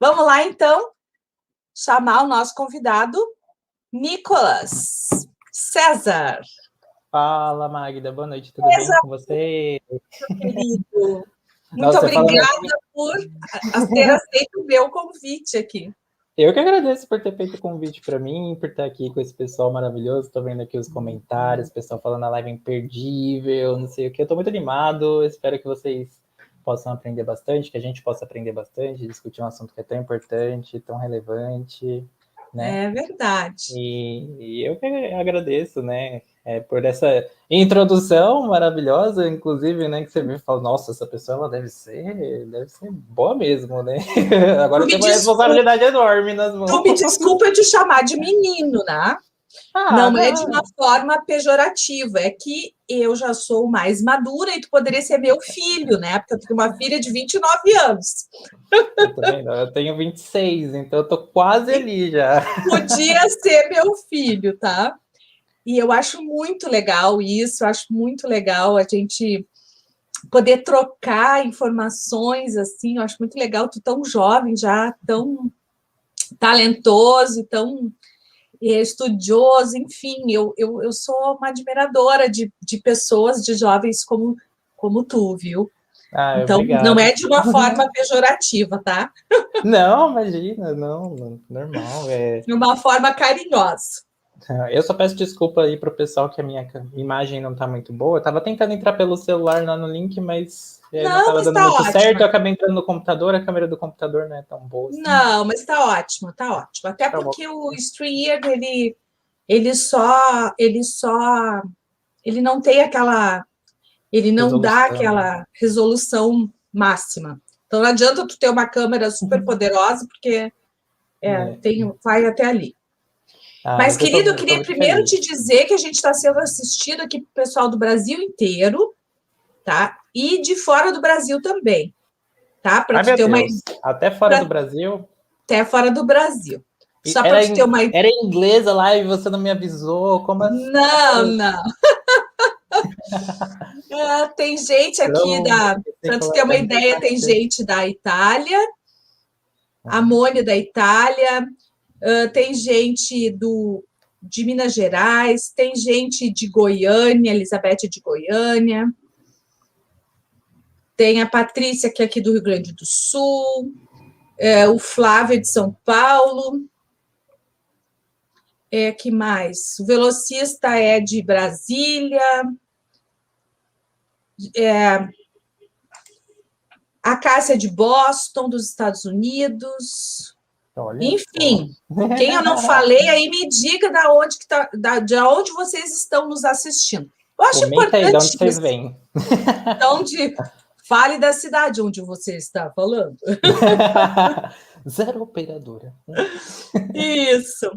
Vamos lá, então, chamar o nosso convidado, Nicolas César. Fala, Magda. Boa noite, tudo bem com você? Meu querido. Muito Nossa, obrigada por ter aceito o meu convite aqui. Eu que agradeço por ter feito o convite para mim, por estar aqui com esse pessoal maravilhoso. Estou vendo aqui os comentários, o pessoal falando a live é imperdível, não sei o que. Eu estou muito animado, espero que vocês possam aprender bastante, que a gente possa aprender bastante, discutir um assunto que é tão importante, tão relevante, né? É verdade. E eu que agradeço, né, por essa introdução maravilhosa, inclusive, né, que você viu e falou, nossa, essa pessoa ela deve ser boa mesmo, né? Agora tem uma responsabilidade enorme nas mãos. Tu me desculpa de chamar de menino, né? Não é de uma forma pejorativa, é que eu já sou mais madura e tu poderia ser meu filho, né? Porque eu tenho uma filha de 29 anos. Eu também não, eu tenho 26, então eu tô quase ali já. Podia ser meu filho, tá? E eu acho muito legal isso, acho muito legal a gente poder trocar informações assim, eu acho muito legal, tu tão jovem já, tão talentoso, tão estudioso, enfim, eu sou uma admiradora de pessoas, de jovens como tu, viu? Então, obrigado. não é de uma forma pejorativa, tá? Não, imagina, não, normal. De uma forma carinhosa. Eu só peço desculpa aí pro pessoal que a minha imagem não tá muito boa. Eu tava tentando entrar pelo celular lá no link, mas não tava dando muito certo. Eu acabei entrando no computador, a câmera do computador não é tão boa assim. Não, mas tá ótimo, tá ótimo. Até tá porque o StreamYard, ele não tem aquela, ele não dá aquela resolução máxima. Então não adianta tu ter uma câmera super poderosa, porque vai até ali. Mas, querido, eu queria primeiro te dizer que a gente está sendo assistido aqui pelo pessoal do Brasil inteiro, tá? E de fora do Brasil também, tá? Para tu ter uma ideia. Até fora do Brasil? Até fora do Brasil. Só para tu ter uma ideia. Era em inglês a live, você não me avisou? Como assim? Não. Tem gente aqui para tu ter uma ideia, tem gente da Itália, Amônia da Itália, tem gente de Minas Gerais, tem gente de Goiânia, Elizabeth de Goiânia, tem a Patrícia, que é aqui do Rio Grande do Sul, o Flávio de São Paulo, que mais? O velocista é de Brasília, a Cássia de Boston, dos Estados Unidos. Olha, enfim, quem eu não falei, aí me diga de onde vocês estão nos assistindo. Eu acho importante. Aí, de onde vocês vêm? Então, fale da cidade onde você está falando. Zero operadora. Isso.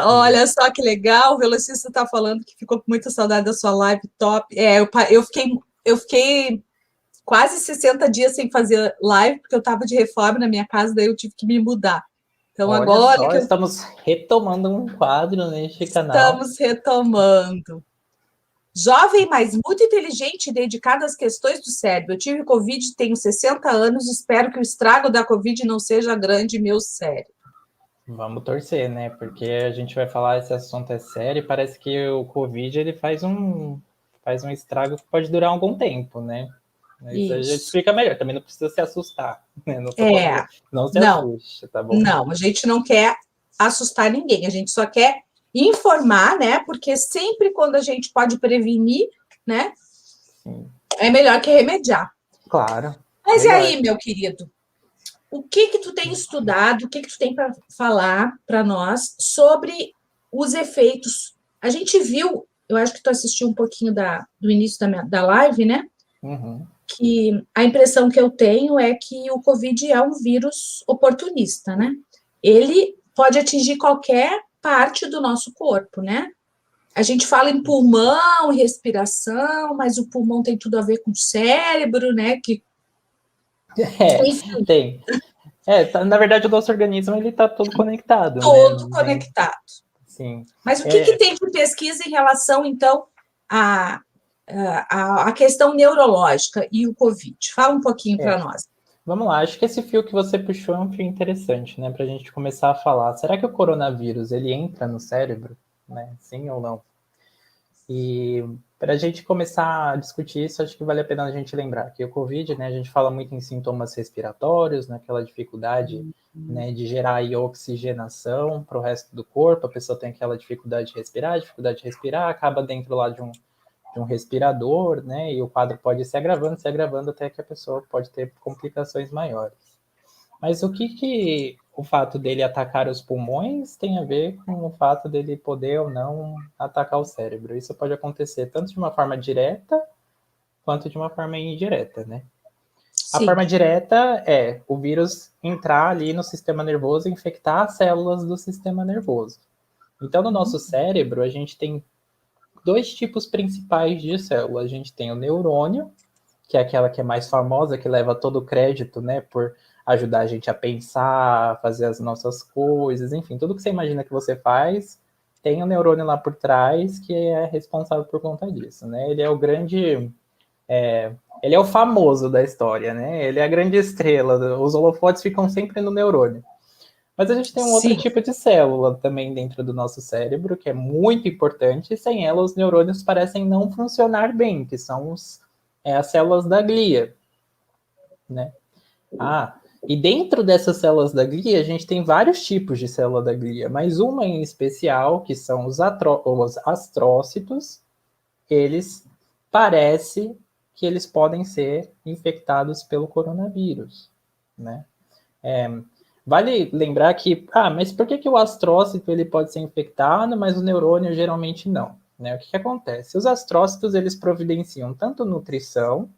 Olha só que legal, o velocista está falando que ficou com muita saudade da sua live top. Eu fiquei quase 60 dias sem fazer live, porque eu estava de reforma na minha casa, daí eu tive que me mudar. Então, olha agora só, estamos retomando um quadro neste canal. Estamos retomando. Jovem, mas muito inteligente e dedicado às questões do cérebro. Eu tive Covid, tenho 60 anos, espero que o estrago da Covid não seja grande em meu cérebro. Vamos torcer, né? Porque a gente vai falar, esse assunto é sério, e parece que o Covid ele faz um estrago que pode durar algum tempo, né? Isso a gente explica melhor, também não precisa se assustar, né? Não se assuste, tá bom? Não, a gente não quer assustar ninguém, a gente só quer informar, né? Porque sempre quando a gente pode prevenir, né? Sim. É melhor que remediar. Claro. Mas e aí, meu querido? O que tu tem estudado, o que tu tem para falar para nós sobre os efeitos? A gente viu, eu acho que tu assistiu um pouquinho do início da live, né? Uhum. Que a impressão que eu tenho é que o Covid é um vírus oportunista, né? Ele pode atingir qualquer parte do nosso corpo, né? A gente fala em pulmão, respiração, mas o pulmão tem tudo a ver com o cérebro, né? Tem. Na verdade, o nosso organismo ele está todo conectado. Todo conectado. Sim. Mas o que tem de pesquisa em relação, então, a questão neurológica e o Covid? Fala um pouquinho para nós. Vamos lá, acho que esse fio que você puxou é um fio interessante, né, para a gente começar a falar. Será que o coronavírus, ele entra no cérebro, né, sim ou não? E para a gente começar a discutir isso, acho que vale a pena a gente lembrar que o Covid, né, a gente fala muito em sintomas respiratórios, naquela dificuldade, né, de gerar aí oxigenação para o resto do corpo, a pessoa tem aquela dificuldade de respirar, acaba dentro lá de um respirador, né, e o quadro pode ir se agravando até que a pessoa pode ter complicações maiores. Mas o que o fato dele atacar os pulmões tem a ver com o fato dele poder ou não atacar o cérebro? Isso pode acontecer tanto de uma forma direta quanto de uma forma indireta, né? A Sim. forma direta é o vírus entrar ali no sistema nervoso e infectar as células do sistema nervoso. Então, no nosso cérebro, a gente tem dois tipos principais de célula. A gente tem o neurônio, que é aquela que é mais famosa, que leva todo o crédito, né, por ajudar a gente a pensar, fazer as nossas coisas, enfim, tudo que você imagina que você faz, tem um neurônio lá por trás que é responsável por conta disso, né? Ele é o grande, ele é o famoso da história, né? Ele é a grande estrela, os holofotes ficam sempre no neurônio. Mas a gente tem um outro Sim. tipo de célula também dentro do nosso cérebro, que é muito importante, e sem ela os neurônios parecem não funcionar bem, que são as células da glia, né? E dentro dessas células da glia, a gente tem vários tipos de célula da glia, mas uma em especial, que são os astrócitos, eles parece que eles podem ser infectados pelo coronavírus, né? Vale lembrar que, mas por que o astrócito ele pode ser infectado, mas o neurônio geralmente não? Né? O que acontece? Os astrócitos eles providenciam tanto nutrição,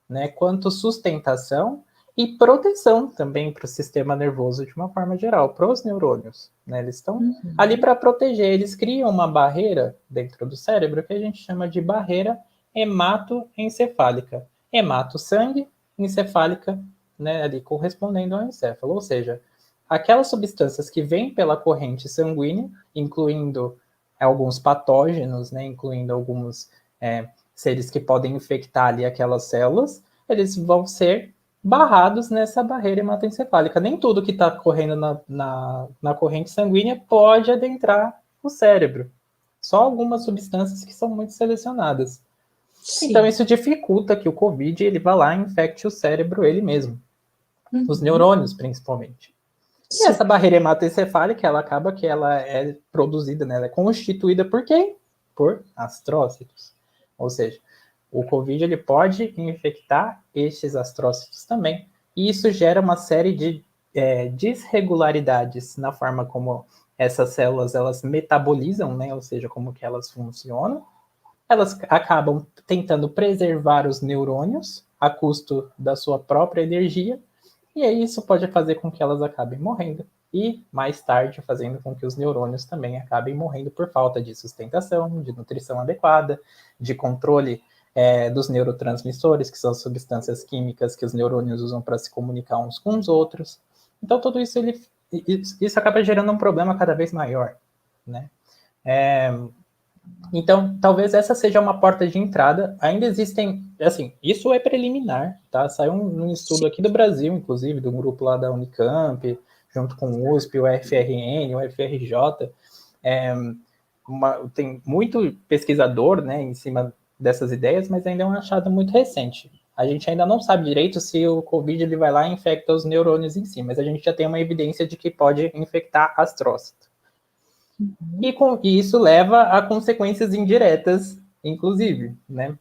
né, quanto sustentação e proteção também para o sistema nervoso de uma forma geral, para os neurônios. Né? Eles estão ali para proteger, eles criam uma barreira dentro do cérebro que a gente chama de barreira hematoencefálica. Hemato, sangue, encefálica, né, ali correspondendo ao encéfalo, ou seja, aquelas substâncias que vêm pela corrente sanguínea, incluindo alguns patógenos, né, incluindo alguns seres que podem infectar ali aquelas células, eles vão ser barrados nessa barreira hematoencefálica. Nem tudo que está correndo na corrente sanguínea pode adentrar o cérebro. Só algumas substâncias que são muito selecionadas. Sim. Então, isso dificulta que o Covid ele vá lá e infecte o cérebro ele mesmo. Os neurônios, principalmente. E essa barreira hematoencefálica, ela acaba que ela é produzida, né? Ela é constituída por quem? Por astrócitos. Ou seja, o Covid ele pode infectar estes astrócitos também. E isso gera uma série de desregularidades na forma como essas células elas metabolizam, né? Ou seja, como que elas funcionam. Elas acabam tentando preservar os neurônios a custo da sua própria energia. E aí isso pode fazer com que elas acabem morrendo. E, mais tarde, fazendo com que os neurônios também acabem morrendo por falta de sustentação, de nutrição adequada, de controle dos neurotransmissores, que são substâncias químicas que os neurônios usam para se comunicar uns com os outros. Então, tudo isso, isso acaba gerando um problema cada vez maior, né? Então, talvez essa seja uma porta de entrada. Ainda existem, assim, isso é preliminar, tá? Saiu um estudo aqui do Brasil, inclusive, do grupo lá da Unicamp, junto com o USP, o UFRN, o UFRJ. Tem muito pesquisador, né, em cima dessas ideias, mas ainda é um achado muito recente. A gente ainda não sabe direito se o Covid ele vai lá e infecta os neurônios em si, mas a gente já tem uma evidência de que pode infectar astrócito. E isso leva a consequências indiretas, inclusive, né?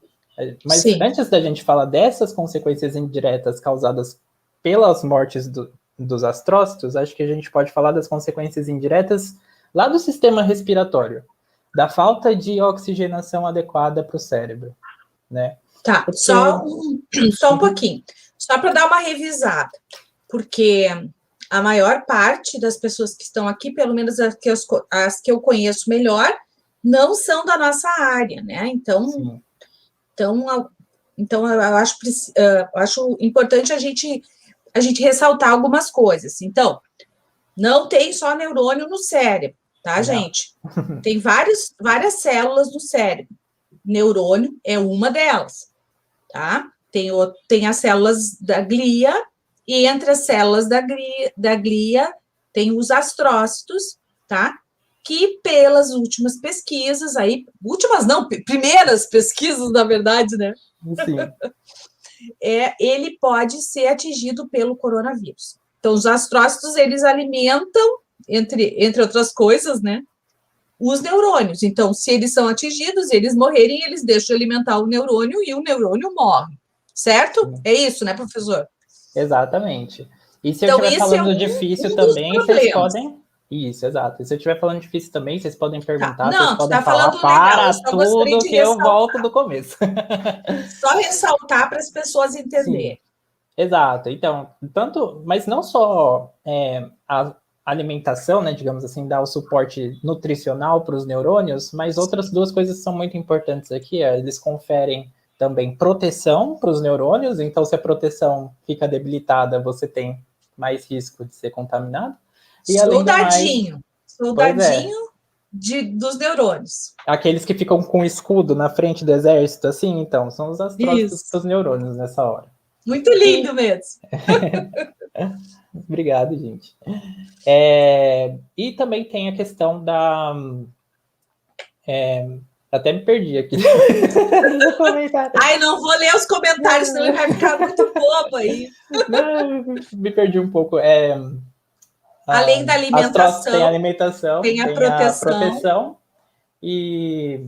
Mas antes da gente falar dessas consequências indiretas causadas pelas mortes dos astrócitos, acho que a gente pode falar das consequências indiretas lá do sistema respiratório, da falta de oxigenação adequada para o cérebro, né? Tá, porque... só um pouquinho, só para dar uma revisada, porque a maior parte das pessoas que estão aqui, pelo menos as que eu conheço melhor, não são da nossa área, né? Então eu acho importante a gente ressaltar algumas coisas. Então, não tem só neurônio no cérebro, tá, não. Gente? Tem várias células no cérebro. Neurônio é uma delas, tá? Tem as células da glia, E entre as células da glia tem os astrócitos, tá? Que pelas últimas pesquisas, aí, últimas não, primeiras pesquisas, na verdade, né? Sim. Ele pode ser atingido pelo coronavírus. Então, os astrócitos, eles alimentam, entre outras coisas, né? Os neurônios. Então, se eles são atingidos, eles morrerem, eles deixam de alimentar o neurônio e o neurônio morre. Certo? É isso, né, professor? Exatamente. E se eu Então, estiver esse é falando difícil também, vocês podem... Isso, exato. E se eu estiver falando difícil também, vocês podem perguntar, Tá. vocês Não, tu podem tá falar falando legal. Eu para só gostaria tudo de que eu ressaltar. volto do começo. Só ressaltar para as pessoas entenderem. Sim, exato. Então, tanto, mas não só a alimentação, né, digamos assim, dar o suporte nutricional para os neurônios, mas outras duas coisas são muito importantes aqui. Eles conferem também proteção para os neurônios, então se a proteção fica debilitada, você tem mais risco de ser contaminado. E além do mais, soldadinho dos neurônios. Aqueles que ficam com escudo na frente do exército, assim, então, são os astrócitos para os neurônios nessa hora. Muito lindo mesmo. Obrigado, gente. E também tem a questão da... até me perdi aqui. Ai, não vou ler os comentários, senão ele vai ficar muito bobo aí. Não, me perdi um pouco. Além da alimentação, tem a alimentação, tem a proteção e...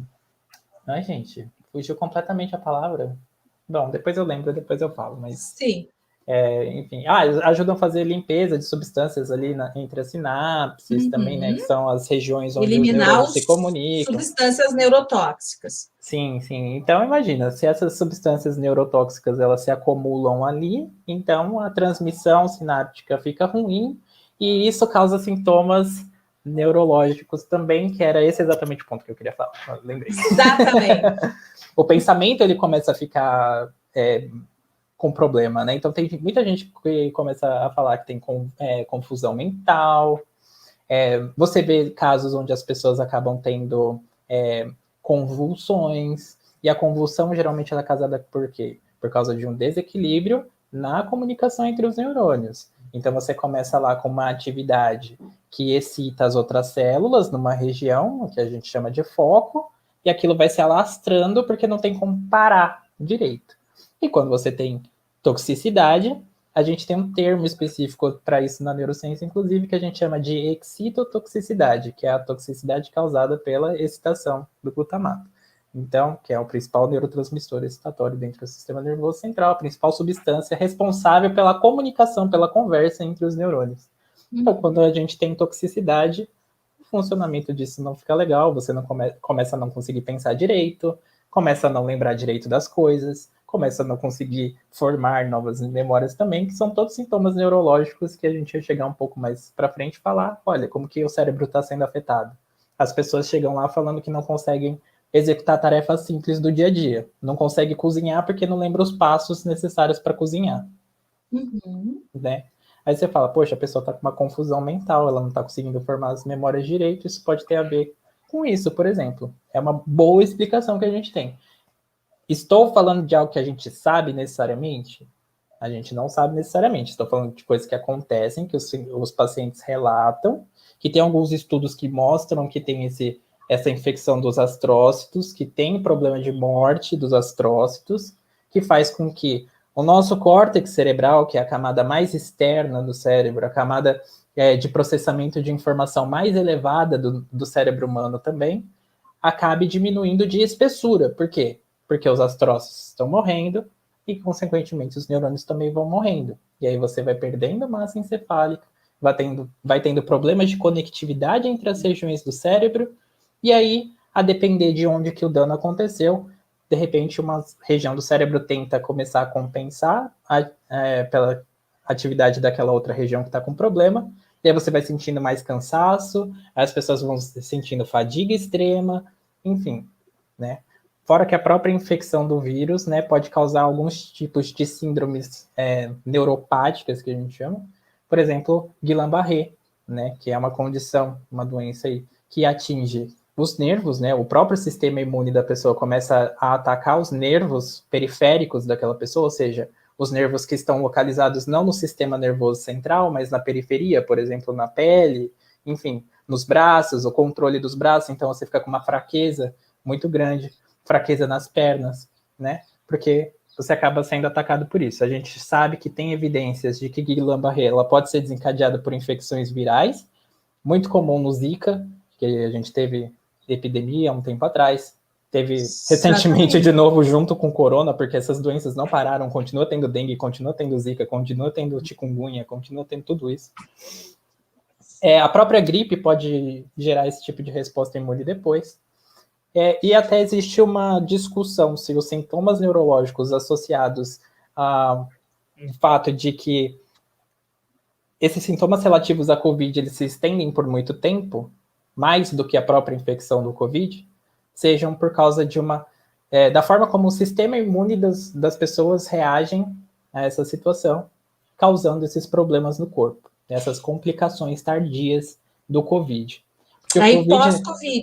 Ai, gente, fugiu completamente a palavra. Bom, depois eu lembro, depois eu falo, mas... Sim. Enfim, ajudam a fazer limpeza de substâncias ali entre as sinapses também, né? Que são as regiões onde os neurônios se comunicam. Substâncias neurotóxicas. Sim, sim. Então, imagina, se essas substâncias neurotóxicas, elas se acumulam ali, então a transmissão sináptica fica ruim e isso causa sintomas neurológicos também, que era esse exatamente o ponto que eu queria falar. Lembrei. Exatamente. O pensamento, ele começa a ficar... com problema, né? Então tem muita gente que começa a falar que tem confusão mental. Você vê casos onde as pessoas acabam tendo convulsões, e a convulsão geralmente ela é causada por quê? Por causa de um desequilíbrio na comunicação entre os neurônios. Então você começa lá com uma atividade que excita as outras células numa região que a gente chama de foco, e aquilo vai se alastrando porque não tem como parar direito. E quando você tem toxicidade, a gente tem um termo específico para isso na neurociência, inclusive, que a gente chama de excitotoxicidade, que é a toxicidade causada pela excitação do glutamato. Então, que é o principal neurotransmissor excitatório dentro do sistema nervoso central, a principal substância responsável pela comunicação, pela conversa entre os neurônios. Então, quando a gente tem toxicidade, o funcionamento disso não fica legal, você não começa a não conseguir pensar direito, começa a não lembrar direito das coisas, começa a não conseguir formar novas memórias também, que são todos sintomas neurológicos que a gente vai chegar um pouco mais para frente e falar, olha, como que o cérebro está sendo afetado. As pessoas chegam lá falando que não conseguem executar tarefas simples do dia a dia, não conseguem cozinhar porque não lembra os passos necessários para cozinhar. Né? Aí você fala, poxa, a pessoa está com uma confusão mental, ela não está conseguindo formar as memórias direito, isso pode ter a ver com isso, por exemplo. É uma boa explicação que a gente tem. Estou falando de algo que a gente sabe necessariamente? A gente não sabe necessariamente. Estou falando de coisas que acontecem, que os pacientes relatam, que tem alguns estudos que mostram que tem essa infecção dos astrócitos, que tem problema de morte dos astrócitos, que faz com que o nosso córtex cerebral, que é a camada mais externa do cérebro, a camada de processamento de informação mais elevada do cérebro humano também, acabe diminuindo de espessura. Por quê? Porque os astrócitos estão morrendo e, consequentemente, os neurônios também vão morrendo. E aí você vai perdendo massa encefálica, vai tendo problemas de conectividade entre as regiões do cérebro, e aí, a depender de onde que o dano aconteceu, de repente uma região do cérebro tenta começar a compensar pela atividade daquela outra região que está com problema, e aí você vai sentindo mais cansaço, as pessoas vão sentindo fadiga extrema, enfim, né? Fora que a própria infecção do vírus, né, pode causar alguns tipos de síndromes neuropáticas, que a gente chama. Por exemplo, Guillain-Barré, né, que é uma condição, uma doença aí, que atinge os nervos, né, o próprio sistema imune da pessoa começa a atacar os nervos periféricos daquela pessoa, ou seja, os nervos que estão localizados não no sistema nervoso central, mas na periferia, por exemplo, na pele, enfim, nos braços, o controle dos braços, então você fica com uma fraqueza muito grande, fraqueza nas pernas, né? Porque você acaba sendo atacado por isso. A gente sabe que tem evidências de que Guillain-Barré ela pode ser desencadeada por infecções virais, muito comum no Zika, que a gente teve epidemia há um tempo atrás, teve recentemente de novo junto com corona, porque essas doenças não pararam, continua tendo dengue, continua tendo zika, continua tendo chikungunya, continua tendo tudo isso. A própria gripe pode gerar esse tipo de resposta imune depois. E até existe uma discussão se os sintomas neurológicos associados ao fato de que esses sintomas relativos à COVID eles se estendem por muito tempo, mais do que a própria infecção do COVID, sejam por causa de da forma como o sistema imune das pessoas reagem a essa situação, causando esses problemas no corpo, essas complicações tardias do COVID. Aí pós-COVID.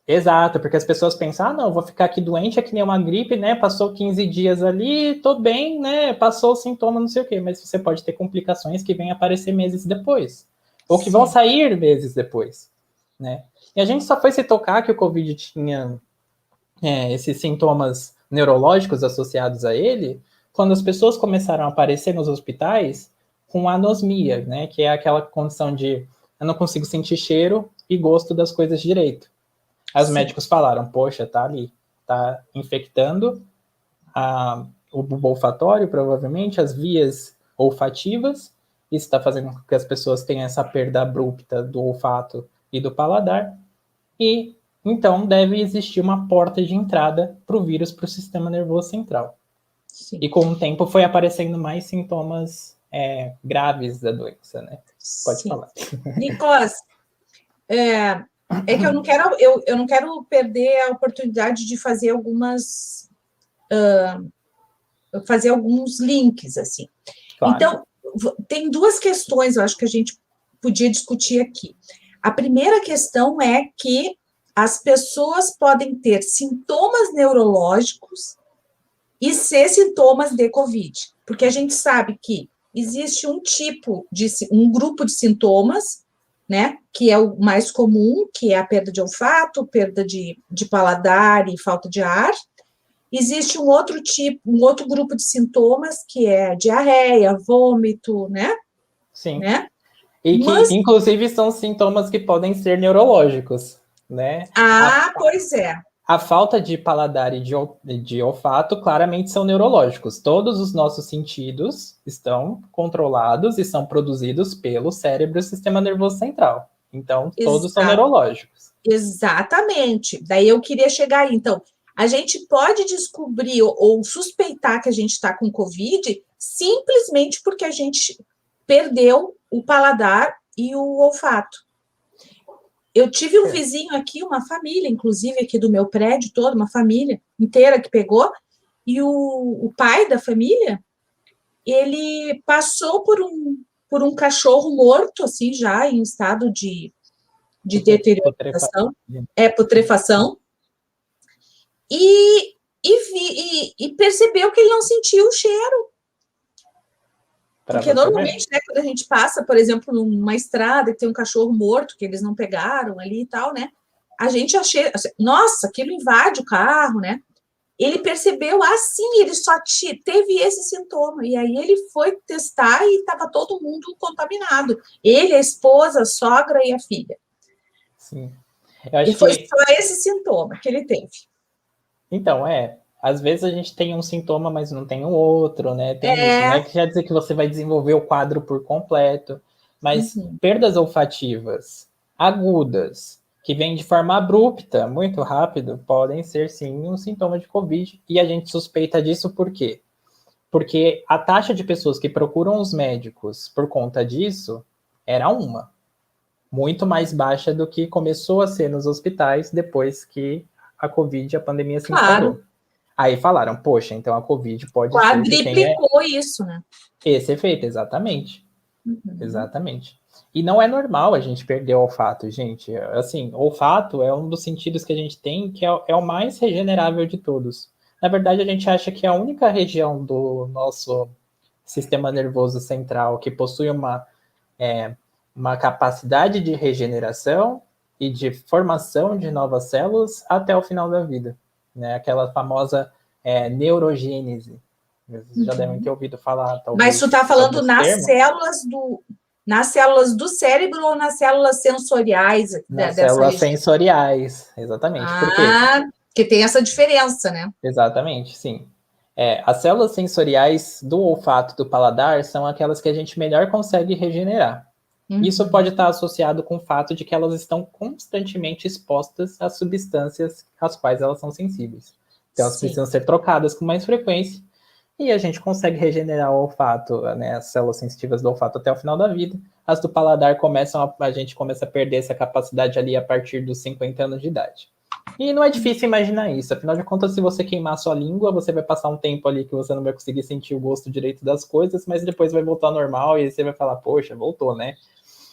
Exato, porque as pessoas pensam, não, vou ficar aqui doente, é que nem uma gripe, né, passou 15 dias ali, tô bem, né, passou o sintoma, não sei o quê, mas você pode ter complicações que vêm aparecer meses depois, ou que vão sair meses depois, né. E a gente só foi se tocar que o COVID tinha esses sintomas neurológicos associados a ele, quando as pessoas começaram a aparecer nos hospitais com anosmia, né, que é aquela condição de eu não consigo sentir cheiro e gosto das coisas direito. Aí os médicos falaram, poxa, tá ali, tá infectando o bulbo olfatório, provavelmente, as vias olfativas, isso está fazendo com que as pessoas tenham essa perda abrupta do olfato e do paladar, e então deve existir uma porta de entrada para o vírus para o sistema nervoso central. Sim. E com o tempo foi aparecendo mais sintomas graves da doença, né? Pode falar. Nicolas, que eu não quero perder a oportunidade de fazer fazer alguns links, assim. Claro. Então, tem duas questões, eu acho que a gente podia discutir aqui. A primeira questão é que as pessoas podem ter sintomas neurológicos e ser sintomas de COVID, porque a gente sabe que existe um grupo de sintomas, né, que é o mais comum, que é a perda de olfato, perda de paladar e falta de ar. Existe um outro grupo de sintomas, que é diarreia, vômito, né? Sim. Né? E que, inclusive, são sintomas que podem ser neurológicos, né? Pois é. A falta de paladar e de olfato claramente são neurológicos. Todos os nossos sentidos estão controlados e são produzidos pelo cérebro e sistema nervoso central. Então, todos são neurológicos. Exatamente. Daí eu queria chegar aí. Então, a gente pode descobrir ou suspeitar que a gente está com COVID simplesmente porque a gente perdeu o paladar e o olfato. Eu tive um vizinho aqui, uma família, inclusive aqui do meu prédio todo, uma família inteira que pegou, e o pai da família, ele passou por um cachorro morto, assim, já em estado de deterioração, putrefação, e percebeu que ele não sentiu o cheiro. Porque normalmente, né, quando a gente passa, por exemplo, numa estrada que tem um cachorro morto, que eles não pegaram ali e tal, né, a gente acha, nossa, aquilo invade o carro, né? Ele percebeu, ele só teve esse sintoma, e aí ele foi testar e estava todo mundo contaminado. Ele, a esposa, a sogra e a filha. Sim. E foi só esse sintoma que ele teve. Então, às vezes a gente tem um sintoma, mas não tem o outro, né? Tem isso, não é que quer dizer que você vai desenvolver o quadro por completo, mas perdas olfativas agudas, que vêm de forma abrupta, muito rápido, podem ser sim um sintoma de COVID, e a gente suspeita disso por quê? Porque a taxa de pessoas que procuram os médicos por conta disso era muito mais baixa do que começou a ser nos hospitais depois que a COVID, a pandemia se instaurou. Aí falaram, poxa, então a COVID pode ser... Quadriplicou isso, né? Esse efeito, exatamente. Exatamente. E não é normal a gente perder o olfato, gente. Assim, olfato é um dos sentidos que a gente tem que é o mais regenerável de todos. Na verdade, a gente acha que a única região do nosso sistema nervoso central que possui uma capacidade de regeneração e de formação de novas células até o final da vida, né? Aquela famosa neurogênese. Vocês já devem ter ouvido falar, Mas tu talvez, está falando alguns termos. nas células do cérebro ou nas células sensoriais Nas dessa células região? sensoriais, exatamente. Por quê? Ah, que tem essa diferença, né? Exatamente, sim. As células sensoriais do olfato e do paladar são aquelas que a gente melhor consegue regenerar. Isso pode estar associado com o fato de que elas estão constantemente expostas a substâncias às quais elas são sensíveis. Então, elas Sim. precisam ser trocadas com mais frequência e a gente consegue regenerar o olfato, né, as células sensitivas do olfato até o final da vida. As do paladar a gente começa a perder essa capacidade ali a partir dos 50 anos de idade. E não é difícil imaginar isso, afinal de contas, se você queimar a sua língua, você vai passar um tempo ali que você não vai conseguir sentir o gosto direito das coisas, mas depois vai voltar ao normal e você vai falar, poxa, voltou, né?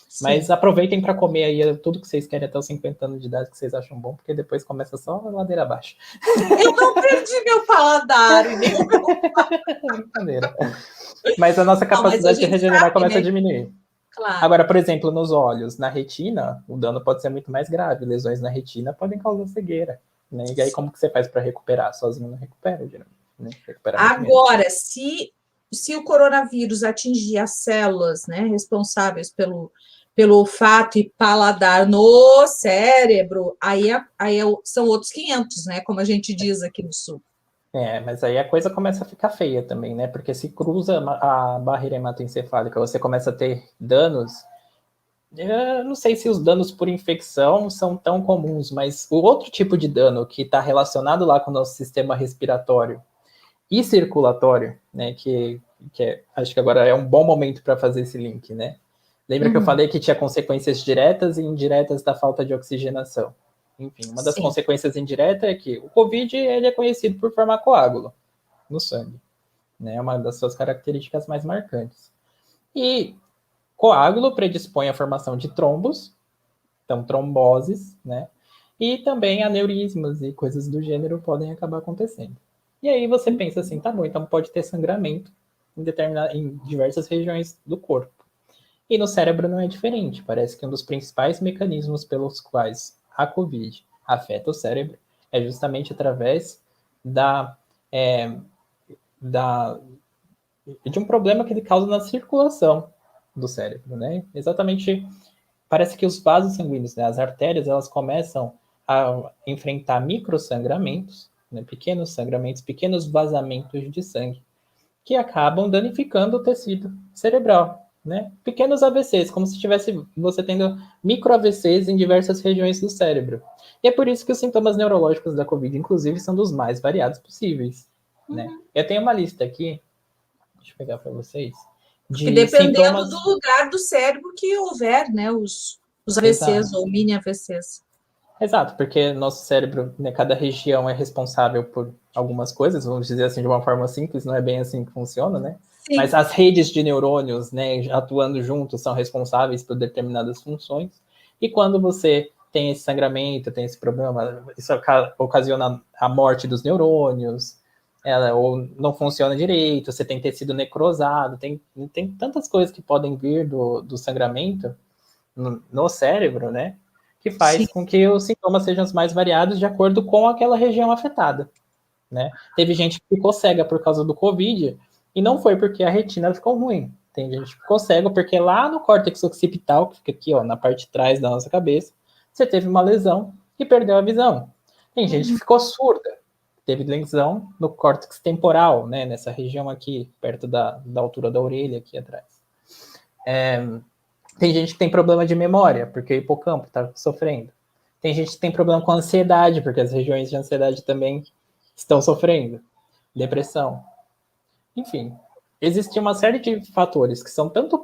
Sim. Mas aproveitem para comer aí tudo que vocês querem até os 50 anos de idade que vocês acham bom, porque depois começa só a ladeira abaixo. Eu não perdi meu paladar. Brincadeira. Mas a nossa capacidade de regenerar sabe, começa né? a diminuir. Claro. Agora, por exemplo, nos olhos, na retina, o dano pode ser muito mais grave. Lesões na retina podem causar cegueira. Né? E aí, como que você faz para recuperar? Sozinho não recupera, geralmente. Né? Recupera Agora, se o coronavírus atingir as células, né, responsáveis pelo olfato e paladar no cérebro, são outros 500, né, como a gente diz aqui no Sul. Mas aí a coisa começa a ficar feia também, né? Porque se cruza a barreira hematoencefálica, você começa a ter danos. Eu não sei se os danos por infecção são tão comuns, mas o outro tipo de dano que está relacionado lá com o nosso sistema respiratório e circulatório, né? Acho que agora é um bom momento para fazer esse link, né? Lembra que eu falei que tinha consequências diretas e indiretas da falta de oxigenação? Enfim, uma das consequências indiretas é que o COVID ele é conhecido por formar coágulo no sangue, né? É uma das suas características mais marcantes. E coágulo predispõe à formação de trombos, então tromboses, né? E também aneurismas e coisas do gênero podem acabar acontecendo. E aí você pensa assim, tá bom, então pode ter sangramento em diversas regiões do corpo. E no cérebro não é diferente. Parece que um dos principais mecanismos pelos quais a COVID afeta o cérebro é justamente através de um problema que ele causa na circulação do cérebro, né? Exatamente, parece que os vasos sanguíneos, né, as artérias, elas começam a enfrentar microsangramentos, né, pequenos sangramentos, pequenos vazamentos de sangue, que acabam danificando o tecido cerebral, né? Pequenos AVCs, como se estivesse você tendo micro AVCs em diversas regiões do cérebro. E é por isso que os sintomas neurológicos da COVID, inclusive, são dos mais variados possíveis, né? Eu tenho uma lista aqui, deixa eu pegar para vocês, Porque de dependendo sintomas. do lugar do cérebro que houver, né, os AVCs ou mini AVCs. Exato, porque nosso cérebro, né, cada região é responsável por algumas coisas, vamos dizer assim, de uma forma simples, não é bem assim que funciona, né? Sim. Mas as redes de neurônios, né, atuando juntos, são responsáveis por determinadas funções. E quando você tem esse sangramento, tem esse problema, isso ocasiona a morte dos neurônios, ou não funciona direito, você tem tecido necrosado, tem tantas coisas que podem vir do sangramento no cérebro, né? Que faz com que os sintomas sejam os mais variados de acordo com aquela região afetada, né? Teve gente que ficou cega por causa do Covid e não foi porque a retina ficou ruim. Tem gente que ficou cego porque lá no córtex occipital, que fica aqui, ó, na parte de trás da nossa cabeça, você teve uma lesão e perdeu a visão. Tem gente que ficou surda, teve lesão no córtex temporal, né? Nessa região aqui, perto da altura da orelha, aqui atrás. Tem gente que tem problema de memória, porque o hipocampo está sofrendo. Tem gente que tem problema com ansiedade, porque as regiões de ansiedade também estão sofrendo. Depressão. Enfim, existe uma série de fatores que são tanto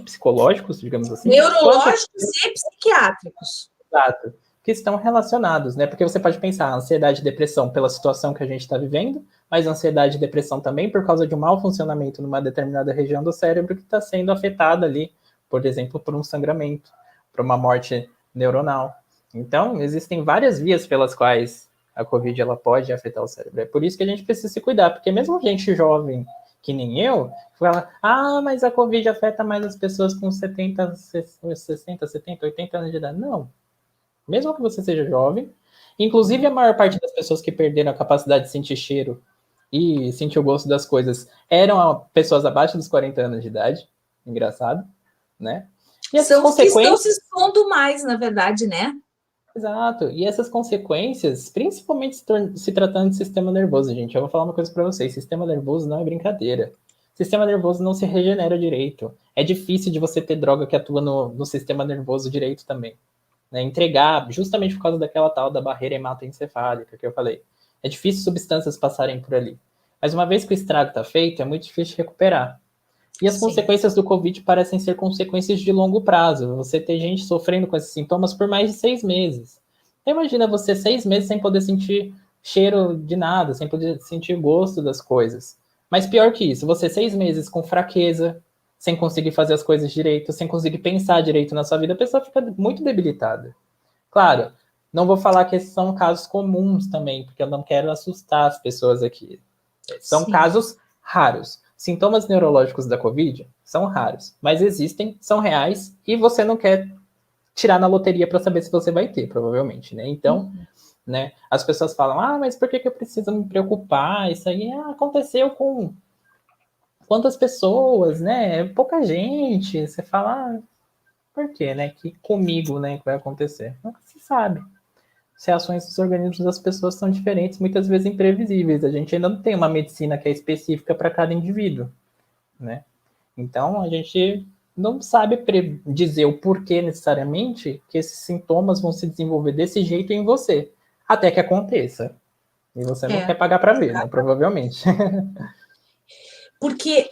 psicológicos, digamos assim, neurológicos e psiquiátricos. Exato, que estão relacionados, né? Porque você pode pensar ansiedade e depressão pela situação que a gente está vivendo, mas ansiedade e depressão também por causa de um mau funcionamento numa determinada região do cérebro que está sendo afetada ali, por exemplo, por um sangramento, por uma morte neuronal. Então, existem várias vias pelas quais A Covid, ela pode afetar o cérebro. É por isso que a gente precisa se cuidar, porque mesmo gente jovem, que nem eu, fala, mas a Covid afeta mais as pessoas com 70, 60, 70, 80 anos de idade. Não. Mesmo que você seja jovem, inclusive a maior parte das pessoas que perderam a capacidade de sentir cheiro e sentir o gosto das coisas eram pessoas abaixo dos 40 anos de idade. Engraçado, né? E essas são os que estão se expondo mais, na verdade, né? Exato. E essas consequências, principalmente se tratando de sistema nervoso, gente, eu vou falar uma coisa para vocês. Sistema nervoso não é brincadeira. Sistema nervoso não se regenera direito. É difícil de você ter droga que atua no sistema nervoso direito também. Né? Entregar, justamente por causa daquela tal da barreira hematoencefálica que eu falei. É difícil substâncias passarem por ali. Mas uma vez que o estrago está feito, é muito difícil de recuperar. E as consequências do Covid parecem ser consequências de longo prazo. Você tem gente sofrendo com esses sintomas por mais de 6 meses. Então, imagina você 6 meses sem poder sentir cheiro de nada, sem poder sentir gosto das coisas. Mas pior que isso, você 6 meses com fraqueza, sem conseguir fazer as coisas direito, sem conseguir pensar direito na sua vida, a pessoa fica muito debilitada. Claro, não vou falar que esses são casos comuns também, porque eu não quero assustar as pessoas aqui. São casos raros. Sintomas neurológicos da Covid são raros, mas existem, são reais, e você não quer tirar na loteria para saber se você vai ter, provavelmente, né? Então, né, as pessoas falam, mas por que eu preciso me preocupar? Isso aí aconteceu com quantas pessoas, né? Pouca gente. Você fala, por quê, né? Que comigo, né, que vai acontecer? Nunca se sabe. As reações dos organismos das pessoas são diferentes, muitas vezes imprevisíveis. A gente ainda não tem uma medicina que é específica para cada indivíduo, né? Então, a gente não sabe dizer o porquê necessariamente que esses sintomas vão se desenvolver desse jeito em você, até que aconteça. E você não quer pagar para ver, né? Provavelmente. Porque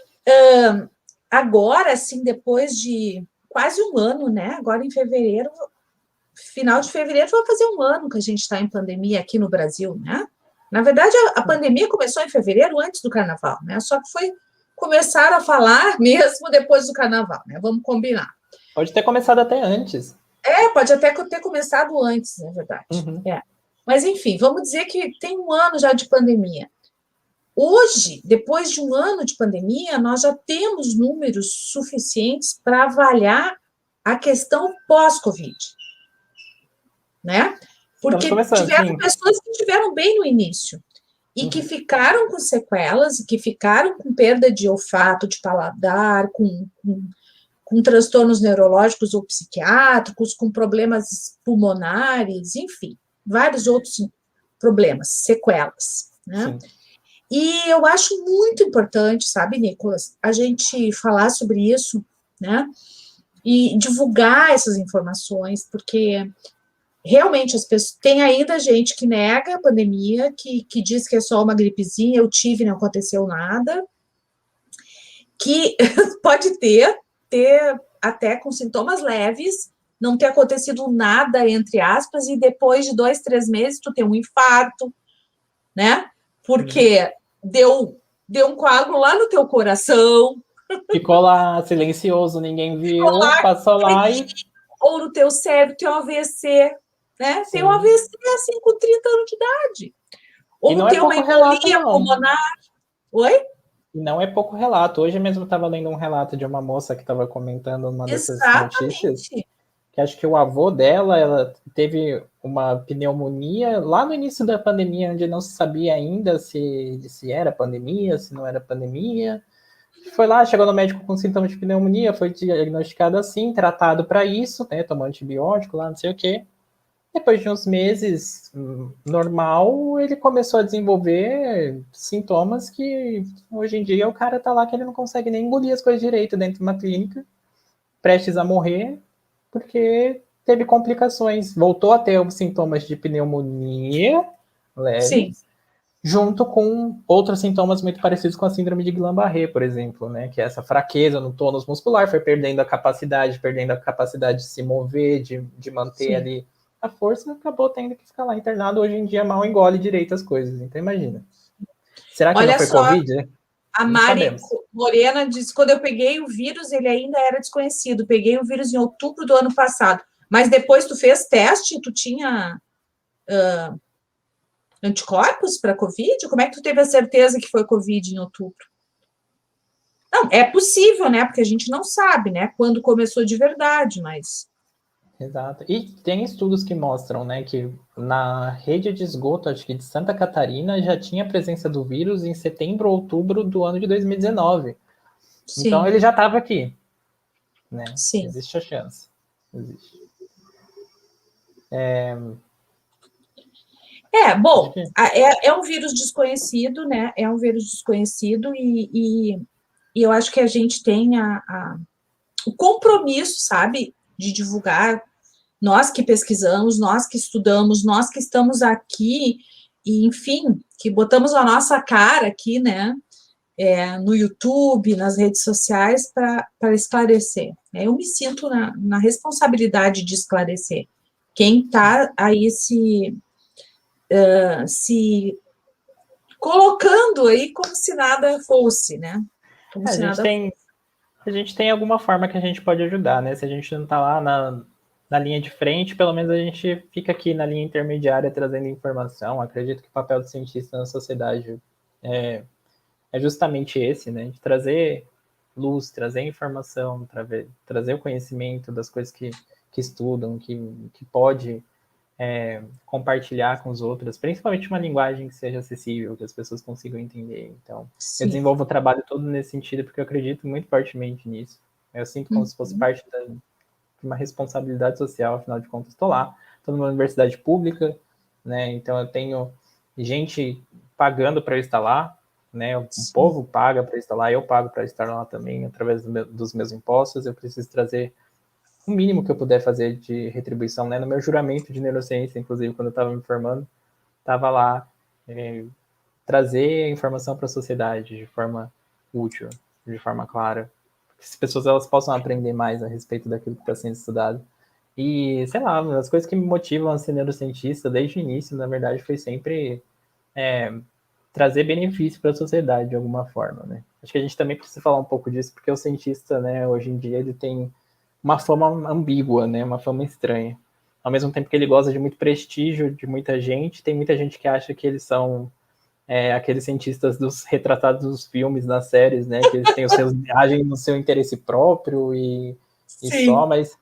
agora, assim, depois de quase um ano, né? Agora em fevereiro, final de fevereiro, vai fazer um ano que a gente está em pandemia aqui no Brasil, né? Na verdade, a pandemia começou em fevereiro, antes do carnaval, né? Só que começaram a falar mesmo depois do carnaval, né? Vamos combinar. Pode ter começado até antes. Pode até ter começado antes, na verdade. Mas, enfim, vamos dizer que tem um ano já de pandemia. Hoje, depois de um ano de pandemia, nós já temos números suficientes para avaliar a questão pós-Covid. Né? Porque tiveram pessoas que estiveram bem no início e que ficaram com sequelas, e que ficaram com perda de olfato, de paladar, com transtornos neurológicos ou psiquiátricos, com problemas pulmonares, enfim, vários outros problemas, sequelas, né? E eu acho muito importante, sabe, Nicolas, a gente falar sobre isso, né? E divulgar essas informações, porque realmente as pessoas, tem ainda gente que nega a pandemia, que diz que é só uma gripezinha, eu tive, não aconteceu nada, que pode ter até com sintomas leves, não ter acontecido nada, entre aspas, e depois de 2, 3 meses tu tem um infarto, né? Porque deu um coágulo lá no teu coração. Ficou lá silencioso, ninguém viu, passou lá e... Ou no teu cérebro, tem um AVC, né? Tem um AVC, assim, com 30 anos de idade. Ou tem uma embolia pulmonar. Oi? E não é pouco relato. Hoje mesmo eu estava lendo um relato de uma moça que estava comentando uma dessas notícias, que acho que o avô dela, ela teve uma pneumonia lá no início da pandemia, onde não se sabia ainda se era pandemia, se não era pandemia. Foi lá, chegou no médico com sintomas de pneumonia, foi diagnosticado assim, tratado para isso, né, tomou antibiótico lá, não sei o quê. Depois de uns meses normal, ele começou a desenvolver sintomas que hoje em dia o cara tá lá que ele não consegue nem engolir as coisas direito dentro de uma clínica, prestes a morrer, porque teve complicações. Voltou a ter os sintomas de pneumonia leves, junto com outros sintomas muito parecidos com a síndrome de Guillain-Barré, por exemplo, né? Que é essa fraqueza no tônus muscular, foi perdendo a capacidade de se mover, de manter ali a força, acabou tendo que ficar lá internado. Hoje em dia mal engole direito as coisas, então imagina. Será que não foi Covid, né? A Mari Morena disse, quando eu peguei o vírus, ele ainda era desconhecido, peguei o vírus em outubro do ano passado, mas depois tu fez teste, tu tinha anticorpos para Covid? Como é que tu teve a certeza que foi Covid em outubro? Não, é possível, né? Porque a gente não sabe, né? Quando começou de verdade, mas... Exato. E tem estudos que mostram, né, que na rede de esgoto, acho que de Santa Catarina, já tinha presença do vírus em setembro ou outubro do ano de 2019. Então, Sim, ele já estava aqui, né? sim. Existe a chance. Existe. Acho Bom, que é um vírus desconhecido, né? É um vírus desconhecido e eu acho que a gente tem o compromisso, sabe, de divulgar. Nós que pesquisamos, nós que estudamos, nós que estamos aqui, e enfim, que botamos a nossa cara aqui, né? No YouTube, nas redes sociais, para esclarecer. Eu me sinto na responsabilidade de esclarecer. Quem está aí se colocando aí como se nada fosse, né? Como a se gente nada fosse. tem a gente tem alguma forma que a gente pode ajudar, né? Se a gente não está lá na linha de frente, pelo menos a gente fica aqui na linha intermediária trazendo informação. Acredito que o papel do cientista na sociedade é justamente esse, né? De trazer luz, trazer informação, trazer o conhecimento das coisas que estudam, que pode compartilhar com os outros, principalmente uma linguagem que seja acessível, que as pessoas consigam entender. Então, eu Sim. desenvolvo o trabalho todo nesse sentido, porque eu acredito muito fortemente nisso. Eu sinto como se fosse parte de uma responsabilidade social, afinal de contas, estou lá, estou numa universidade pública, né? Então eu tenho gente pagando para eu estar lá, né? O Sim. povo paga para estar lá, eu pago para estar lá também, através dos meus impostos. Eu preciso trazer o mínimo que eu puder fazer de retribuição, né? No meu juramento de neurociência, inclusive, quando eu estava me formando, estava lá trazer a informação para a sociedade de forma útil, de forma clara, que as pessoas elas possam aprender mais a respeito daquilo que está sendo estudado. E, sei lá, as coisas que me motivam a ser neurocientista desde o início, na verdade, foi sempre trazer benefício para a sociedade de alguma forma, né? Acho que a gente também precisa falar um pouco disso, porque o cientista, né, hoje em dia, ele tem uma fama ambígua, né, uma fama estranha. Ao mesmo tempo que ele gosta de muito prestígio de muita gente, tem muita gente que acha que eles são aqueles cientistas dos retratados dos filmes, nas séries, né, que eles têm os seus agem no seu interesse próprio e só, Sim. mas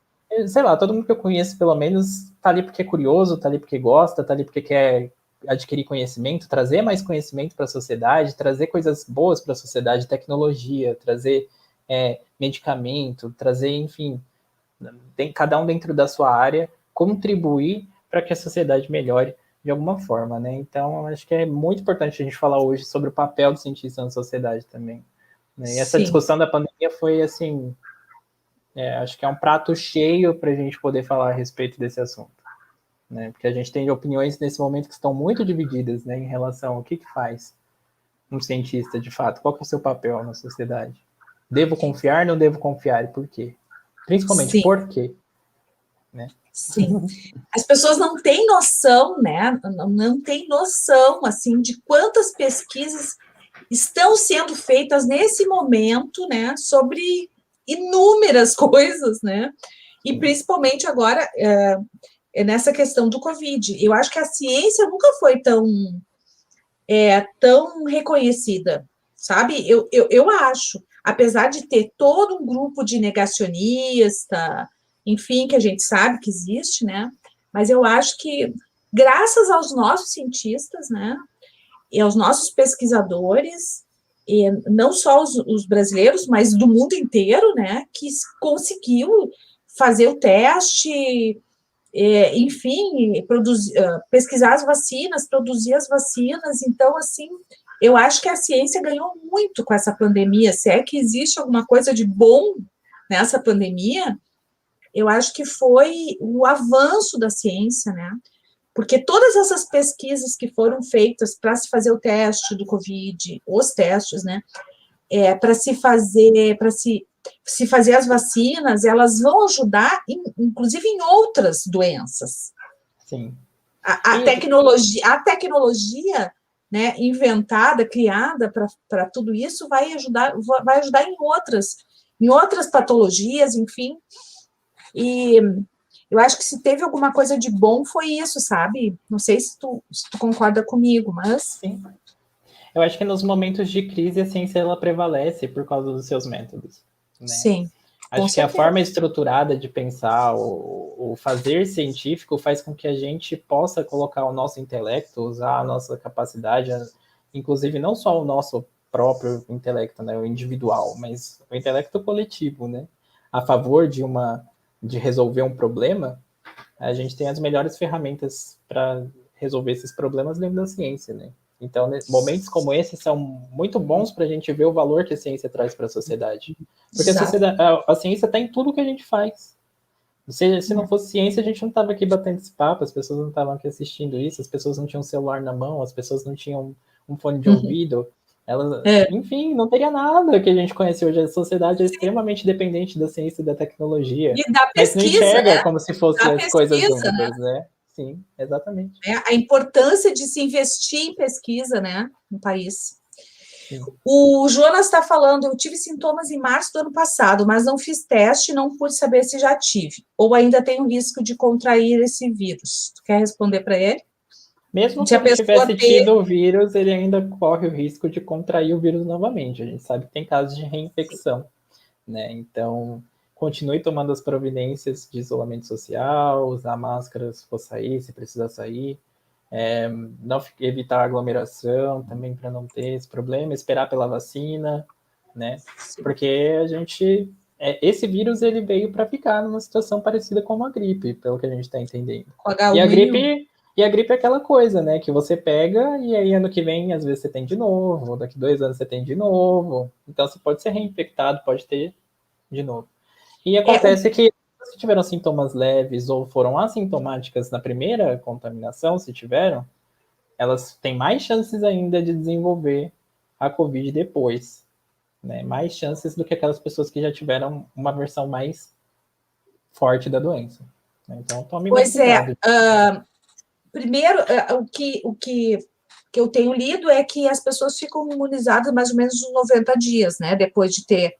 sei lá, todo mundo que eu conheço, pelo menos, tá ali porque é curioso, tá ali porque gosta, tá ali porque quer adquirir conhecimento, trazer mais conhecimento para a sociedade, trazer coisas boas para a sociedade, tecnologia, trazer medicamento, trazer, enfim, tem cada um dentro da sua área, contribuir para que a sociedade melhore de alguma forma, né? Então, acho que é muito importante a gente falar hoje sobre o papel do cientista na sociedade também. Né? E essa Sim. discussão da pandemia foi, assim, acho que é um prato cheio para a gente poder falar a respeito desse assunto. Né? Porque a gente tem opiniões nesse momento que estão muito divididas, né, em relação ao que faz um cientista de fato, qual que é o seu papel na sociedade. Devo confiar, não devo confiar, e por quê? Principalmente, Sim. por quê? Né? Sim. As pessoas não têm noção, né? Não têm noção, assim, de quantas pesquisas estão sendo feitas nesse momento, né? Sobre inúmeras coisas, né? E principalmente agora nessa questão do Covid. Eu acho que a ciência nunca foi tão reconhecida, sabe? Eu acho, apesar de ter todo um grupo de negacionista, enfim, que a gente sabe que existe, né? Mas eu acho que, graças aos nossos cientistas, né? E aos nossos pesquisadores, e não só os brasileiros, mas do mundo inteiro, né? Que conseguiu fazer o teste, enfim, pesquisar as vacinas, produzir as vacinas. Então, assim, eu acho que a ciência ganhou muito com essa pandemia. Se é que existe alguma coisa de bom nessa pandemia, eu acho que foi o avanço da ciência, né? Porque todas essas pesquisas que foram feitas para se fazer o teste do Covid, os testes, né? Para se fazer as vacinas, elas vão ajudar, inclusive, em outras doenças. Sim. A tecnologia, né, inventada, criada para tudo isso, vai ajudar em outras patologias, enfim. E Eu acho que se teve alguma coisa de bom foi isso, sabe? Não sei se tu concorda comigo, mas... Sim. Eu acho que nos momentos de crise a ciência ela prevalece por causa dos seus métodos, né? Sim, com Acho que a certeza. forma estruturada de pensar, o fazer científico faz com que a gente possa colocar o nosso intelecto, usar a nossa capacidade, inclusive não só o nosso próprio intelecto, né, o individual, mas o intelecto coletivo, né, a favor de resolver um problema. A gente tem as melhores ferramentas para resolver esses problemas dentro da ciência, né? Então, momentos como esse são muito bons para a gente ver o valor que a ciência traz para a sociedade. Porque a ciência está em tudo que a gente faz. Se não fosse ciência, a gente não estava aqui batendo esse papo, as pessoas não estavam aqui assistindo isso, as pessoas não tinham um celular na mão, as pessoas não tinham um fone de ouvido. Enfim, não teria nada que a gente conhece hoje. A sociedade é extremamente dependente da ciência e da tecnologia. E da Mas não pesquisa, enxerga né? como se fossem Da as coisas pesquisa, juntas, né? Sim, exatamente. A importância de se investir em pesquisa, né, no país. Sim. O Jonas está falando, eu tive sintomas em março do ano passado, mas não fiz teste e não pude saber se já tive, ou ainda tenho risco de contrair esse vírus. Tu quer responder para ele? Mesmo que ele tivesse tido o vírus, ele ainda corre o risco de contrair o vírus novamente. A gente sabe que tem casos de reinfecção, né? Então, continue tomando as providências de isolamento social, usar máscara se for sair, se precisar sair, não evitar aglomeração também para não ter esse problema, esperar pela vacina, né? Porque a gente... esse vírus ele veio para ficar numa situação parecida com uma gripe, pelo que a gente está entendendo. E a gripe é aquela coisa, né? Que você pega e aí ano que vem, às vezes, você tem de novo, daqui 2 anos você tem de novo. Então, você pode ser reinfectado, pode ter de novo. E acontece que se tiveram sintomas leves ou foram assintomáticas na primeira contaminação, se tiveram, elas têm mais chances ainda de desenvolver a Covid depois. Né? Mais chances do que aquelas pessoas que já tiveram uma versão mais forte da doença. Então, tome muito cuidado. Primeiro, o que eu tenho lido é que as pessoas ficam imunizadas mais ou menos uns 90 dias, né? Depois de ter.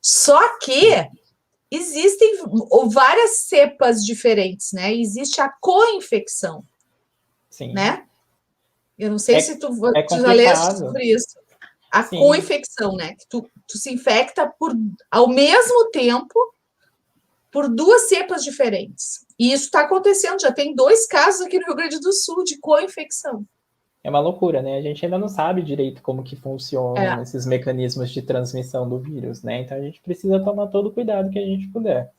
Só que existem várias cepas diferentes, né? Existe a co-infecção. Sim. Né? Eu não sei se tu já leste sobre isso. A co-infecção, né? Que tu se infecta ao mesmo tempo por 2 cepas diferentes. E isso está acontecendo, já tem 2 casos aqui no Rio Grande do Sul de co-infecção. É uma loucura, né? A gente ainda não sabe direito como que funcionam esses mecanismos de transmissão do vírus, né? Então a gente precisa tomar todo o cuidado que a gente puder,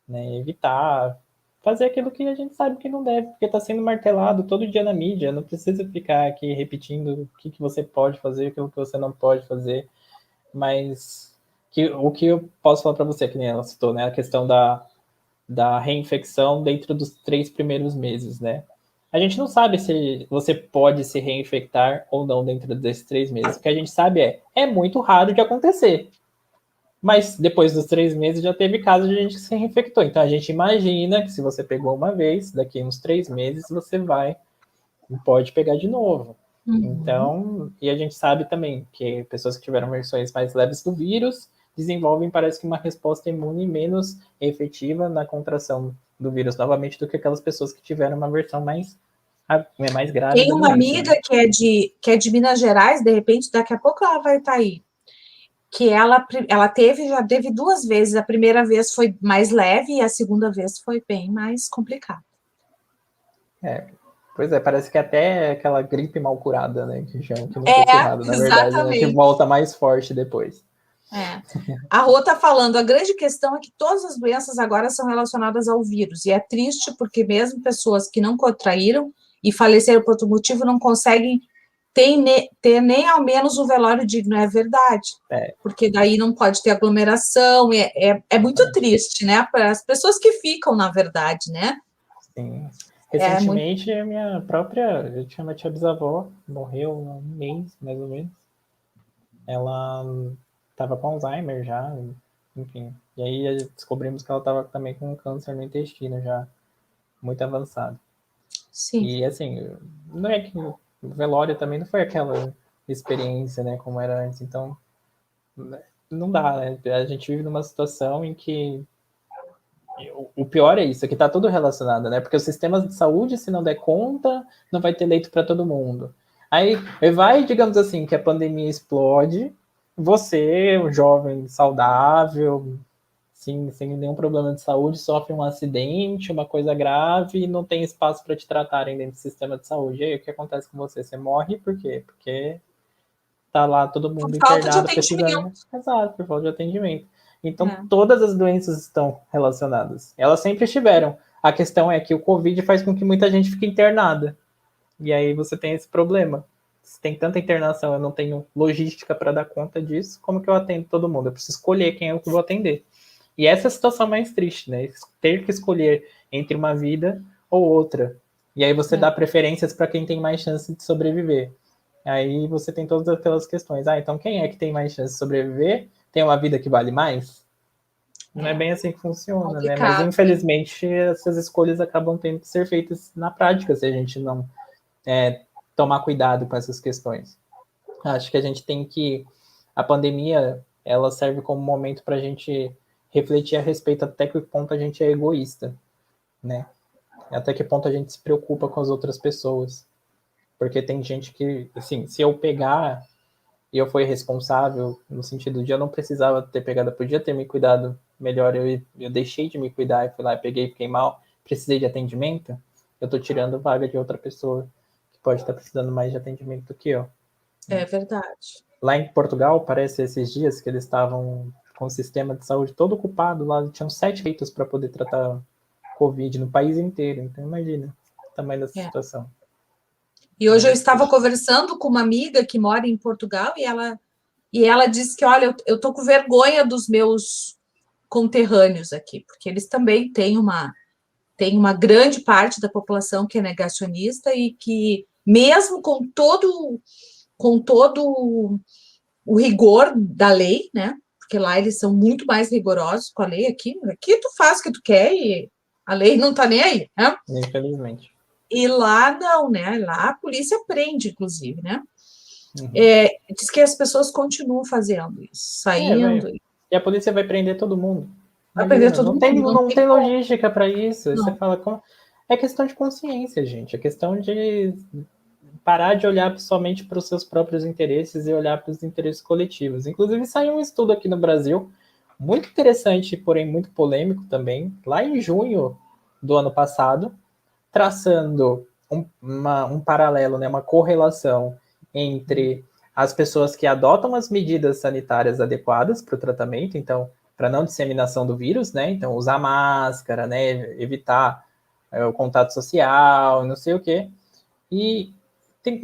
né? Evitar, fazer aquilo que a gente sabe que não deve, porque está sendo martelado todo dia na mídia, não precisa ficar aqui repetindo o que você pode fazer, aquilo que você não pode fazer, mas o que eu posso falar para você, que nem ela citou, né? A questão da reinfecção dentro dos 3 primeiros meses, né? A gente não sabe se você pode se reinfectar ou não dentro desses 3 meses. O que a gente sabe é muito raro de acontecer. Mas depois dos 3 meses já teve casos de gente que se reinfectou. Então a gente imagina que se você pegou uma vez, daqui uns 3 meses você pode pegar de novo. Então, e a gente sabe também que pessoas que tiveram versões mais leves do vírus desenvolvem, parece que uma resposta imune menos efetiva na contração do vírus novamente do que aquelas pessoas que tiveram uma versão mais grave. Tem uma amiga, né? que é de Minas Gerais, de repente, daqui a pouco ela vai estar aí. Que ela já teve 2 vezes. A primeira vez foi mais leve e a segunda vez foi bem mais complicada. Pois é, parece que até aquela gripe mal curada, né? Que chama, que não foi curada, na verdade, né? Que volta mais forte depois. A Rô está falando, a grande questão é que todas as doenças agora são relacionadas ao vírus, e é triste porque mesmo pessoas que não contraíram e faleceram por outro motivo não conseguem ter nem ao menos um velório digno, é verdade. Porque daí não pode ter aglomeração, é muito triste, né? Para as pessoas que ficam, na verdade, né? Sim. Recentemente, eu tinha uma tia bisavó, morreu há um mês, mais ou menos. Ela estava com Alzheimer já, enfim. E aí descobrimos que ela estava também com câncer no intestino já, muito avançado. Sim. E assim, não é que o velório também não foi aquela experiência, né, como era antes. Então, não dá, né? A gente vive numa situação em que O pior é isso, é que está tudo relacionado, né? Porque o sistema de saúde, se não der conta, não vai ter leito para todo mundo. Aí vai, digamos assim, que a pandemia explode, você, um jovem saudável, sem nenhum problema de saúde, sofre um acidente, uma coisa grave e não tem espaço para te tratarem dentro do sistema de saúde. E aí o que acontece com você? Você morre por quê? Porque tá lá todo Por mundo falta de internado atendimento. precisando. Exato, por falta de atendimento. Então, É. todas as doenças estão relacionadas. Elas sempre estiveram. A questão é que o Covid faz com que muita gente fique internada. E aí você tem esse problema. Se tem tanta internação, eu não tenho logística para dar conta disso, como que eu atendo todo mundo? Eu preciso escolher quem eu vou atender. E essa é a situação mais triste, né? Ter que escolher entre uma vida ou outra. E aí você dá preferências para quem tem mais chance de sobreviver. Aí você tem todas aquelas questões. Então quem é que tem mais chance de sobreviver? Tem uma vida que vale mais? Não é bem assim que funciona, né? Mas Complicado. infelizmente essas escolhas acabam tendo que ser feitas na prática se a gente não tomar cuidado com essas questões. Acho que a gente tem que. A pandemia ela serve como momento para a gente refletir a respeito até que ponto a gente é egoísta, né? Até que ponto a gente se preocupa com as outras pessoas. Porque tem gente que, assim, se eu pegar e eu fui responsável, no sentido de eu não precisava ter pegado, eu podia ter me cuidado melhor, eu deixei de me cuidar e fui lá e peguei, fiquei mal, precisei de atendimento, eu tô tirando vaga de outra pessoa que pode estar precisando mais de atendimento do que eu. É verdade. Lá em Portugal, parece esses dias que eles estavam com o sistema de saúde todo ocupado, lá tinham 7 leitos para poder tratar Covid no país inteiro, então imagina o tamanho dessa É. situação. E hoje eu estava conversando com uma amiga que mora em Portugal e ela disse que, olha, eu tô com vergonha dos meus conterrâneos aqui, porque eles também têm uma grande parte da população que é negacionista e que, mesmo com todo o rigor da lei, né? Porque lá eles são muito mais rigorosos com a lei. Aqui tu faz o que tu quer e a lei não tá nem aí, né? Infelizmente. E lá não, né? Lá a polícia prende, inclusive, né? Uhum. Diz que as pessoas continuam fazendo isso, saindo. E a polícia vai prender todo mundo. Vai prender Imagina, todo não tem, mundo, não não tem tem como. logística para isso. Aí você Não. fala, como... É questão de consciência, gente. É questão de parar de olhar somente para os seus próprios interesses e olhar para os interesses coletivos. Inclusive, saiu um estudo aqui no Brasil, muito interessante, porém muito polêmico também, lá em junho do ano passado, traçando um paralelo, né, uma correlação entre as pessoas que adotam as medidas sanitárias adequadas para o tratamento, então, para não disseminação do vírus, né, então usar máscara, né, evitar o contato social, não sei o quê, e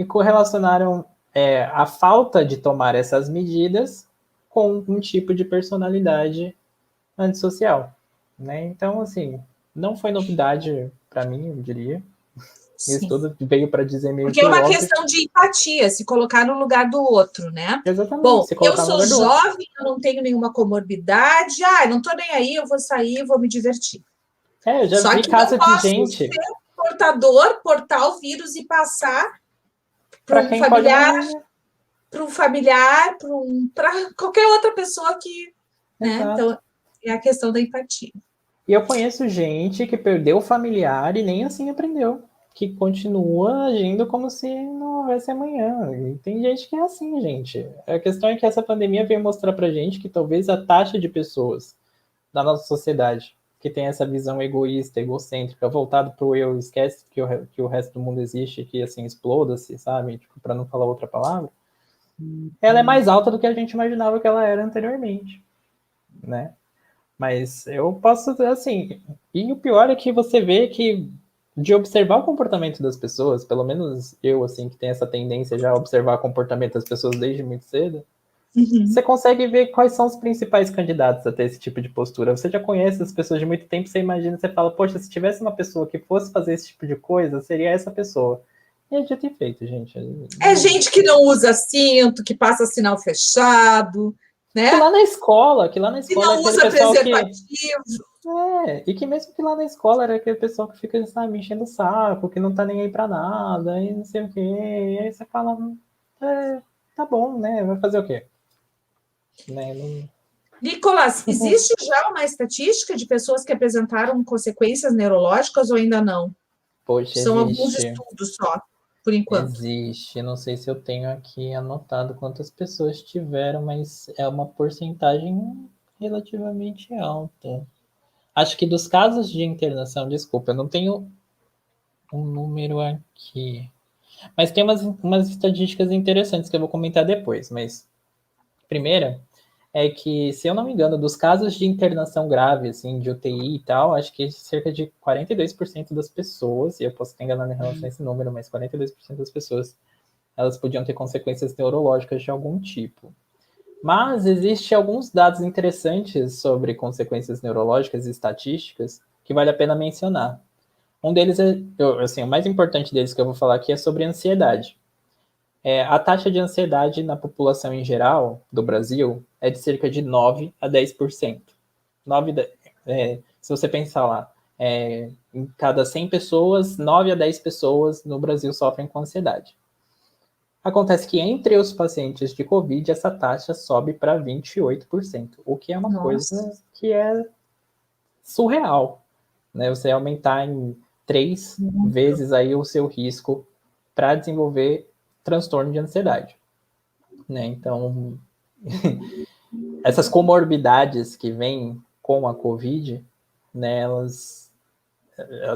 correlacionaram a falta de tomar essas medidas com um tipo de personalidade antissocial, né? Então, assim, não foi novidade para mim, eu diria. Isso Sim. tudo veio para dizer meio Porque que é o uma óbvio. questão de empatia, se colocar no lugar do outro, né? Exatamente, Bom, se eu colocar no sou lugar do outro. jovem, eu não tenho nenhuma comorbidade, não tô nem aí, eu vou sair, vou me divertir. Eu já Só vi que não caso de posso gente ser portar o vírus e passar para para um quem pode familiar, não. para qualquer outra pessoa que, né? Exato. Então, é a questão da empatia. E eu conheço gente que perdeu o familiar e nem assim aprendeu. Que continua agindo como se não houvesse amanhã. E tem gente que é assim, gente. A questão é que essa pandemia veio mostrar pra gente que talvez a taxa de pessoas da nossa sociedade que tem essa visão egoísta, egocêntrica, voltado pro eu, esquece que o resto do mundo existe, que assim, exploda-se, sabe? Tipo, pra não falar outra palavra. Ela é mais alta do que a gente imaginava que ela era anteriormente, né? Mas eu posso, assim, e o pior é que você vê que de observar o comportamento das pessoas, pelo menos eu, assim, que tenho essa tendência já a observar o comportamento das pessoas desde muito cedo, você consegue ver quais são os principais candidatos a ter esse tipo de postura. Você já conhece as pessoas de muito tempo, você imagina, você fala, poxa, se tivesse uma pessoa que fosse fazer esse tipo de coisa, seria essa pessoa. E é dito e feito, gente. É gente que não usa cinto, que passa sinal fechado, Que né? lá na escola, que lá na Que escola é não aquele usa pessoal que preservativo. e que mesmo que lá na escola era aquele pessoal que fica, sabe, enchendo o saco, que não tá nem aí pra nada, e não sei o quê. E aí você fala, tá bom, né? Vai fazer o quê? Né? Não... Nicolas, existe já uma estatística de pessoas que apresentaram consequências neurológicas ou ainda não? Poxa, São alguns existe. estudos só, por enquanto. Existe. Não sei se eu tenho aqui anotado quantas pessoas tiveram, mas é uma porcentagem relativamente alta. Acho que dos casos de internação, desculpa, eu não tenho um número aqui. Mas tem umas estatísticas interessantes que eu vou comentar depois. Mas, primeira, é que, se eu não me engano, dos casos de internação grave, assim, de UTI e tal, acho que cerca de 42% das pessoas, e eu posso estar enganando em relação a esse número, mas 42% das pessoas, elas podiam ter consequências neurológicas de algum tipo. Mas existem alguns dados interessantes sobre consequências neurológicas e estatísticas que vale a pena mencionar. Um deles é, assim, o mais importante deles que eu vou falar aqui é sobre ansiedade. A taxa de ansiedade na população em geral do Brasil é de cerca de 9 a 10%. 9, se você pensar lá, em cada 100 pessoas, 9 a 10 pessoas no Brasil sofrem com ansiedade. Acontece que entre os pacientes de Covid, essa taxa sobe para 28%, o que é uma coisa que é surreal, né? Você aumentar em 3 vezes aí o seu risco para desenvolver transtorno de ansiedade, né? Então, essas comorbidades que vêm com a COVID, né, elas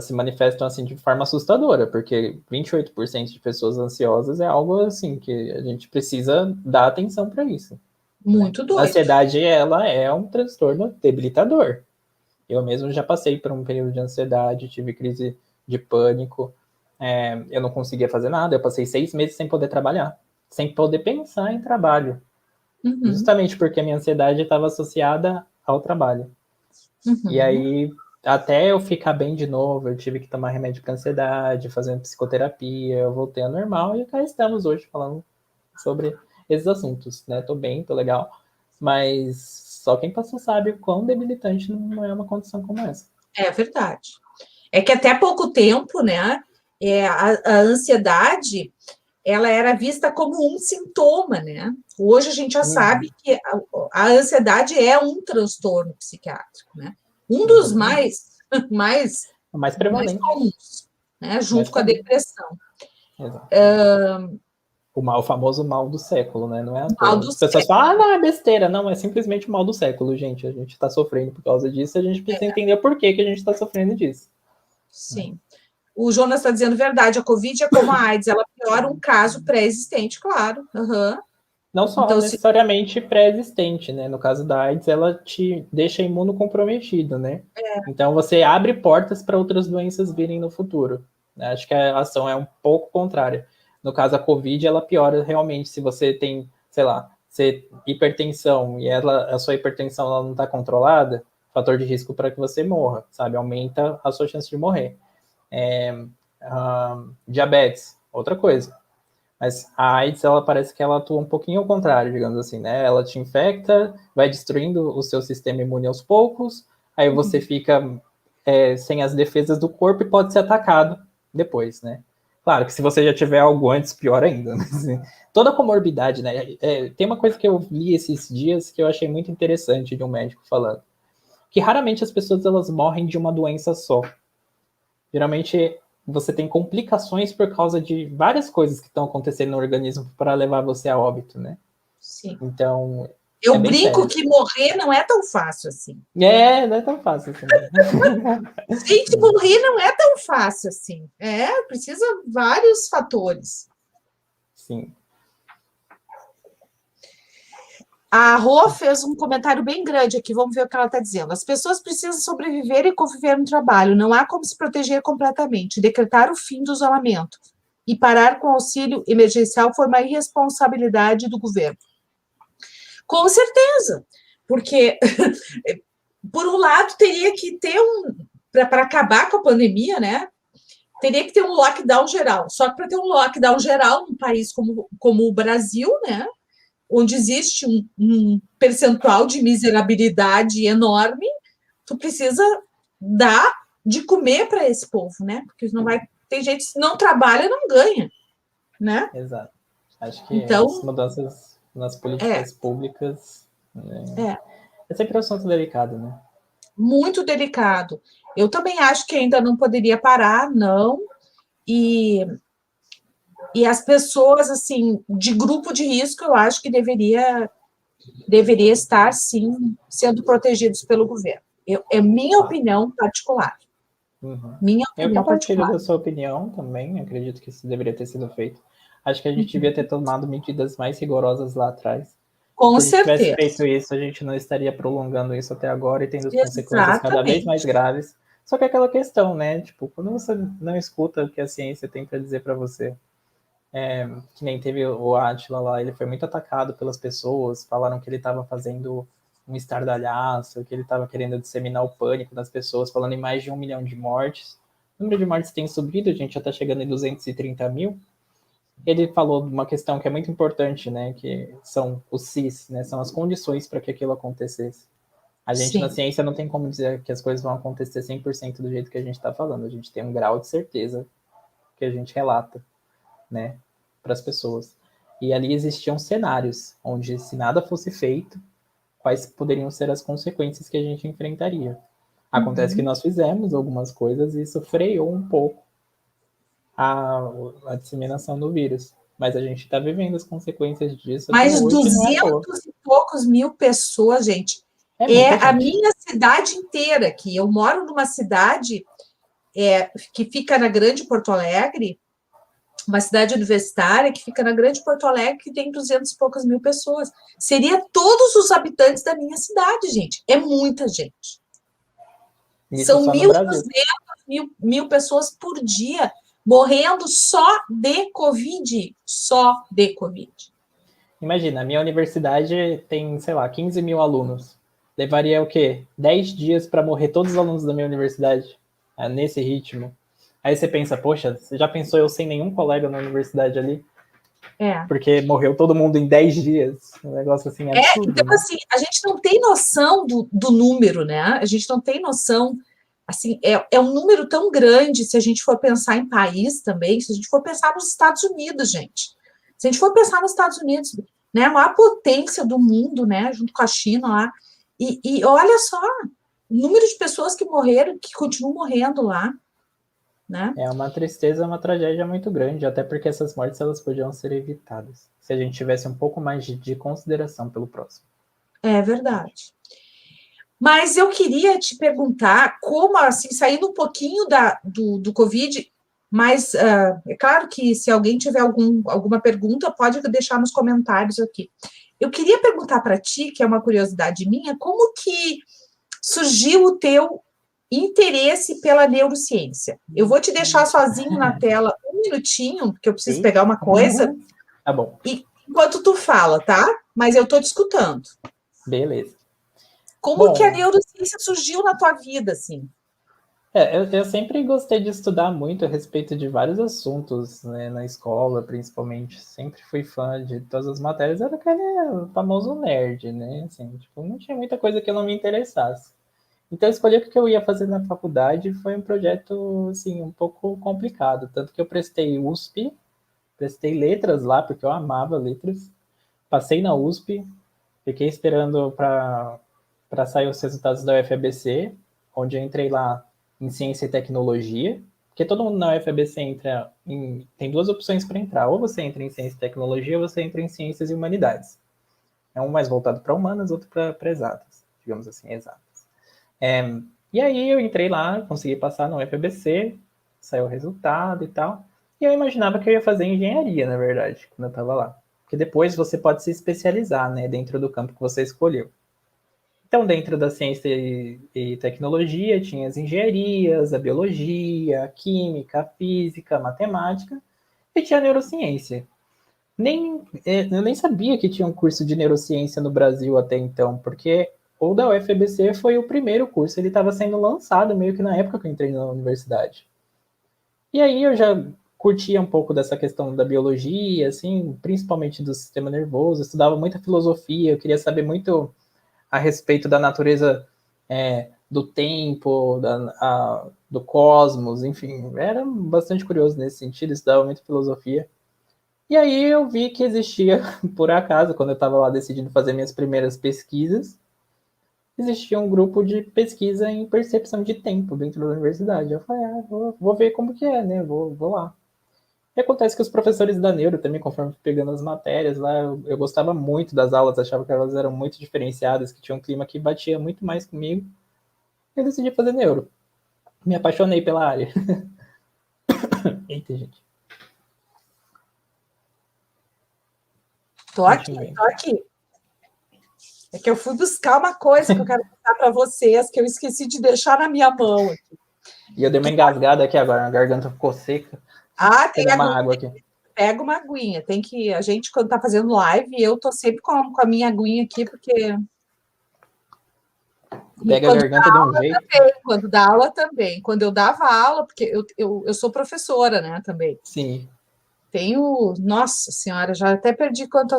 se manifestam assim de forma assustadora, porque 28% de pessoas ansiosas é algo assim que a gente precisa dar atenção para isso. Muito A doido. ansiedade, ela é um transtorno debilitador. Eu mesmo já passei por um período de ansiedade, tive crise de pânico, eu não conseguia fazer nada, eu passei 6 meses sem poder trabalhar, sem poder pensar em trabalho, justamente porque a minha ansiedade estava associada ao trabalho. E aí, até eu ficar bem de novo, eu tive que tomar remédio para ansiedade, fazendo psicoterapia, eu voltei ao normal e cá estamos hoje falando sobre esses assuntos, né? Tô bem, tô legal, mas só quem passou sabe o quão debilitante não é uma condição como essa. É verdade. É que até pouco tempo, né, a ansiedade, ela era vista como um sintoma, né? Hoje a gente já sabe que a ansiedade é um transtorno psiquiátrico, né? Um dos mais prevalente. comuns, né? Junto com a depressão. Exato. O famoso mal do século, né? Não é à toa. As pessoas falam, não, é besteira. Não, é simplesmente o mal do século, gente. A gente está sofrendo por causa disso, a gente precisa entender por que a gente está sofrendo disso. Sim. O Jonas está dizendo verdade, a Covid é como a AIDS, ela piora um caso pré-existente, claro. Não só então, necessariamente pré-existente, né? No caso da AIDS, ela te deixa imunocomprometido, né? Então, você abre portas para outras doenças virem no futuro. Acho que a ação é um pouco contrária. No caso, a Covid, ela piora realmente se você tem, sei lá, hipertensão e a sua hipertensão ela não está controlada, fator de risco para que você morra, sabe? Aumenta a sua chance de morrer. Diabetes, outra coisa. Mas a AIDS, ela parece que ela atua um pouquinho ao contrário, digamos assim, né? Ela te infecta, vai destruindo o seu sistema imune aos poucos, aí você fica sem as defesas do corpo e pode ser atacado depois, né? Claro que se você já tiver algo antes, pior ainda. Mas, assim, toda comorbidade, né? Tem uma coisa que eu li esses dias que eu achei muito interessante de um médico falando, que raramente as pessoas elas morrem de uma doença só. Geralmente você tem complicações por causa de várias coisas que estão acontecendo no organismo para levar você a óbito, né? Sim. Então, eu brinco que morrer não é tão fácil assim. Não é tão fácil assim. Gente, morrer não é tão fácil assim. Precisa vários fatores. Sim. A Rô fez um comentário bem grande aqui, vamos ver o que ela está dizendo. As pessoas precisam sobreviver e conviver no trabalho, não há como se proteger completamente. Decretar o fim do isolamento e parar com o auxílio emergencial foi uma irresponsabilidade do governo. Com certeza, porque, por um lado, teria que ter para acabar com a pandemia, né? Teria que ter um lockdown geral. Só que para ter um lockdown geral num país como o Brasil, né? Onde existe um percentual de miserabilidade enorme, tu precisa dar de comer para esse povo, né? Porque não vai. Tem gente que não trabalha, não ganha, né? Exato. Acho que então, as mudanças nas políticas públicas. É sempre um assunto delicado, né? Muito delicado. Eu também acho que ainda não poderia parar, não. E, e as pessoas, assim, de grupo de risco, eu acho que deveria estar, sim, sendo protegidos pelo governo. É minha Tá. opinião particular. Uhum. Minha Eu opinião compartilho particular. da sua opinião também, acredito que isso deveria ter sido feito. Acho que a gente devia ter tomado medidas mais rigorosas lá atrás. Com Se a gente tivesse certeza. feito isso, a gente não estaria prolongando isso até agora e tendo as consequências cada vez mais Exatamente. graves. Só que é aquela questão, né? Tipo, quando você não escuta o que a ciência tem para dizer para você, que nem teve o Átila lá, ele foi muito atacado pelas pessoas, falaram que ele estava fazendo um estardalhaço, que ele estava querendo disseminar o pânico nas pessoas, falando em mais de 1 milhão de mortes. O número de mortes tem subido, a gente já está chegando em 230 mil. Ele falou de uma questão que é muito importante, né, que são os CIS, né, são as condições para que aquilo acontecesse. A gente na Sim, ciência não tem como dizer que as coisas vão acontecer 100% do jeito que a gente está falando, a gente tem um grau de certeza que a gente relata, né, para as pessoas. E ali existiam cenários onde, se nada fosse feito, quais poderiam ser as consequências que a gente enfrentaria. Acontece que uhum. nós fizemos algumas coisas e isso freou um pouco a, a disseminação do vírus. Mas a gente está vivendo as consequências disso até Mas hoje, não é à toa. 200 e poucos mil pessoas, gente, É é muita a gente. minha cidade inteira aqui. Eu moro numa cidade que fica na Grande Porto Alegre, uma cidade universitária que fica na Grande Porto Alegre, que tem 200 e poucas mil pessoas. Seria todos os habitantes da minha cidade, gente. É muita gente. Isso São só no mil e Brasil. duzentas mil pessoas por dia morrendo só de Covid. Só de Covid. Imagina, a minha universidade tem, sei lá, 15 mil alunos. Levaria o quê? 10 dias para morrer todos os alunos da minha universidade, nesse ritmo. Aí você pensa, poxa, você já pensou eu sem nenhum colega na universidade ali? É. Porque morreu todo mundo em 10 dias. Um negócio assim absurdo, Então, né? assim, a gente não tem noção do número, né? A gente não tem noção, assim, é um número tão grande se a gente for pensar em país também, se a gente for pensar nos Estados Unidos, gente. Se a gente for pensar nos Estados Unidos, né, a maior potência do mundo, né, junto com a China lá, e olha só, o número de pessoas que morreram, que continuam morrendo lá, né? É uma tristeza, uma tragédia muito grande, até porque essas mortes elas podiam ser evitadas se a gente tivesse um pouco mais de consideração pelo próximo. É verdade. Mas eu queria te perguntar como, assim, saindo um pouquinho do Covid, mas é claro que se alguém tiver alguma pergunta, pode deixar nos comentários aqui. Eu queria perguntar para ti, que é uma curiosidade minha, como que surgiu o teu interesse pela neurociência? Eu vou te deixar sozinho na tela um minutinho, porque eu preciso E pegar uma coisa, tá bom, e enquanto tu fala, tá? Mas eu estou te escutando. beleza. Como que a Bom, neurociência surgiu na tua vida, assim? eu sempre gostei de estudar muito a respeito de vários assuntos, né, na escola, principalmente. Sempre fui fã de todas as matérias, era aquele famoso nerd, né? Assim, tipo, não tinha muita coisa que eu não me interessasse. Então, escolher o que eu ia fazer na faculdade foi um projeto, assim, um pouco complicado. Tanto que eu prestei USP, prestei letras lá, porque eu amava letras. Passei na USP, fiquei esperando para sair os resultados da UFABC, onde eu entrei lá em ciência e tecnologia, porque todo mundo na UFABC entra em, tem duas opções para entrar, ou você entra em ciência e tecnologia, ou você entra em ciências e humanidades. É um mais voltado para humanas, outro para exatas, digamos assim, exatas. E aí eu entrei lá, consegui passar no UFABC, saiu o resultado e tal, e eu imaginava que eu ia fazer engenharia, na verdade, quando eu estava lá. Porque depois você pode se especializar, né, dentro do campo que você escolheu. Então, dentro da ciência e tecnologia, tinha as engenharias, a biologia, a química, a física, a matemática, e tinha a neurociência. Eu nem sabia que tinha um curso de neurociência no Brasil até então, porque o da UFABC foi o primeiro curso, ele estava sendo lançado meio que na época que eu entrei na universidade. E aí eu já curtia um pouco dessa questão da biologia, assim, principalmente do sistema nervoso, estudava muita filosofia, eu queria saber muito a respeito da natureza, do tempo, do cosmos, enfim, era bastante curioso nesse sentido, estudava muito filosofia. E aí eu vi que existia, por acaso, quando eu estava lá decidindo fazer minhas primeiras pesquisas, existia um grupo de pesquisa em percepção de tempo dentro da universidade. Eu falei, vou ver como que é, né? Vou lá. E acontece que os professores da Neuro também, conforme pegando as matérias lá, eu gostava muito das aulas, achava que elas eram muito diferenciadas, que tinha um clima que batia muito mais comigo. Eu decidi fazer Neuro. Me apaixonei pela área. Eita, gente. Tô aqui, tô aqui. É que eu fui buscar uma coisa que eu quero contar para vocês, que eu esqueci de deixar na minha mão aqui. E eu dei uma engasgada aqui agora, a garganta ficou seca. Tem uma água aqui. Pega uma aguinha. Tem que. A gente, quando tá fazendo live, eu tô sempre com a minha aguinha aqui, porque. Pega a garganta de um jeito. Também, quando dá aula também. Quando eu dava aula, porque eu sou professora, né, também. Sim. Tenho, nossa senhora, já até perdi quanto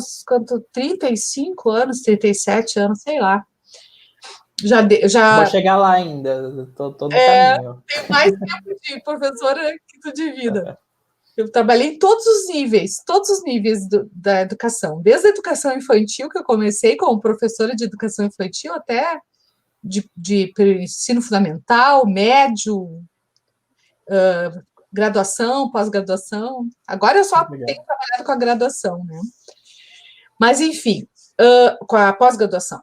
35 anos, 37 anos, sei lá. Já... Vou chegar lá ainda, tô no caminho. Tenho mais tempo de professora que tu de vida. Eu trabalhei em todos os níveis da educação, desde a educação infantil, que eu comecei como professora de educação infantil, até de ensino fundamental, médio, graduação, pós-graduação. Agora eu só tenho trabalhado com a graduação, né? Mas, enfim, com a pós-graduação.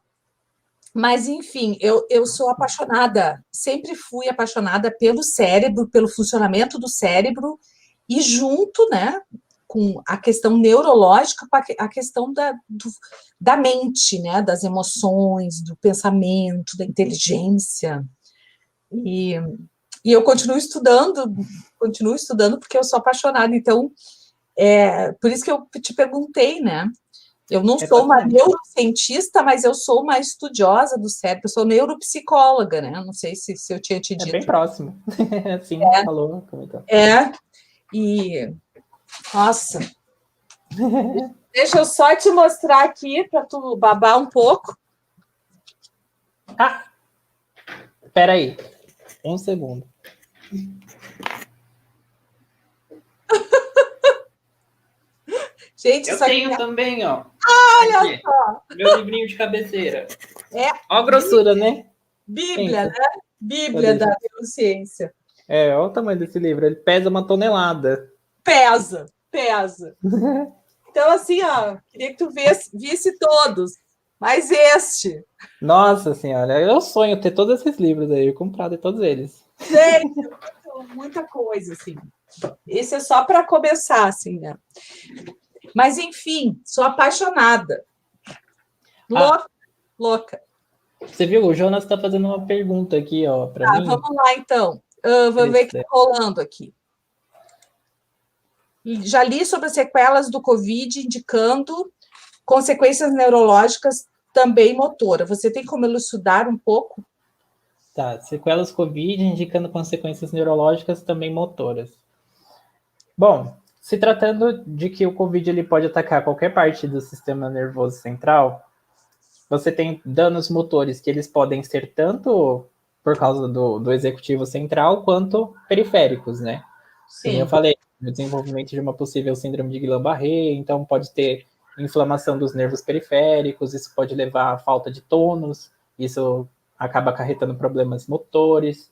Mas, enfim, eu sou apaixonada, sempre fui apaixonada pelo cérebro, pelo funcionamento do cérebro, e junto, né, com a questão neurológica, com a questão da mente, né, das emoções, do pensamento, da inteligência. E eu continuo estudando porque eu sou apaixonada. Então, por isso que eu te perguntei, né? Eu não sou uma neurocientista, mas eu sou uma estudiosa do cérebro, eu sou neuropsicóloga, né? Não sei se eu tinha te dito. É bem próximo. Sim, falou, comentou. E, nossa, deixa eu só te mostrar aqui para tu babar um pouco. Espera aí, um segundo. Gente, eu tenho também, ó. Olha aqui, só! Meu livrinho de cabeceira. Ó a grossura, né? Bíblia, né? Bíblia da neurociência. Olha o tamanho desse livro. Ele pesa 1 tonelada. Pesa. Então, assim, ó, queria que tu visse todos. Mas este. Nossa senhora, eu sonho ter todos esses livros aí, comprado todos eles. Gente, muita coisa, assim. Esse é só para começar, assim, né? Mas, enfim, sou apaixonada. Louca. Você viu? O Jonas está fazendo uma pergunta aqui, ó, para mim. Vamos lá, então. Vamos ver o que está rolando aqui. Já li sobre as sequelas do Covid, indicando consequências neurológicas também motora. Você tem como elucidar um pouco? Tá, sequelas Covid indicando consequências neurológicas também motoras. Bom, se tratando de que o Covid ele pode atacar qualquer parte do sistema nervoso central, você tem danos motores que eles podem ser tanto por causa do executivo central, quanto periféricos, né? Sim. Como eu falei, o desenvolvimento de uma possível síndrome de Guillain-Barré, então pode ter inflamação dos nervos periféricos, isso pode levar à falta de tônus, isso acaba acarretando problemas motores,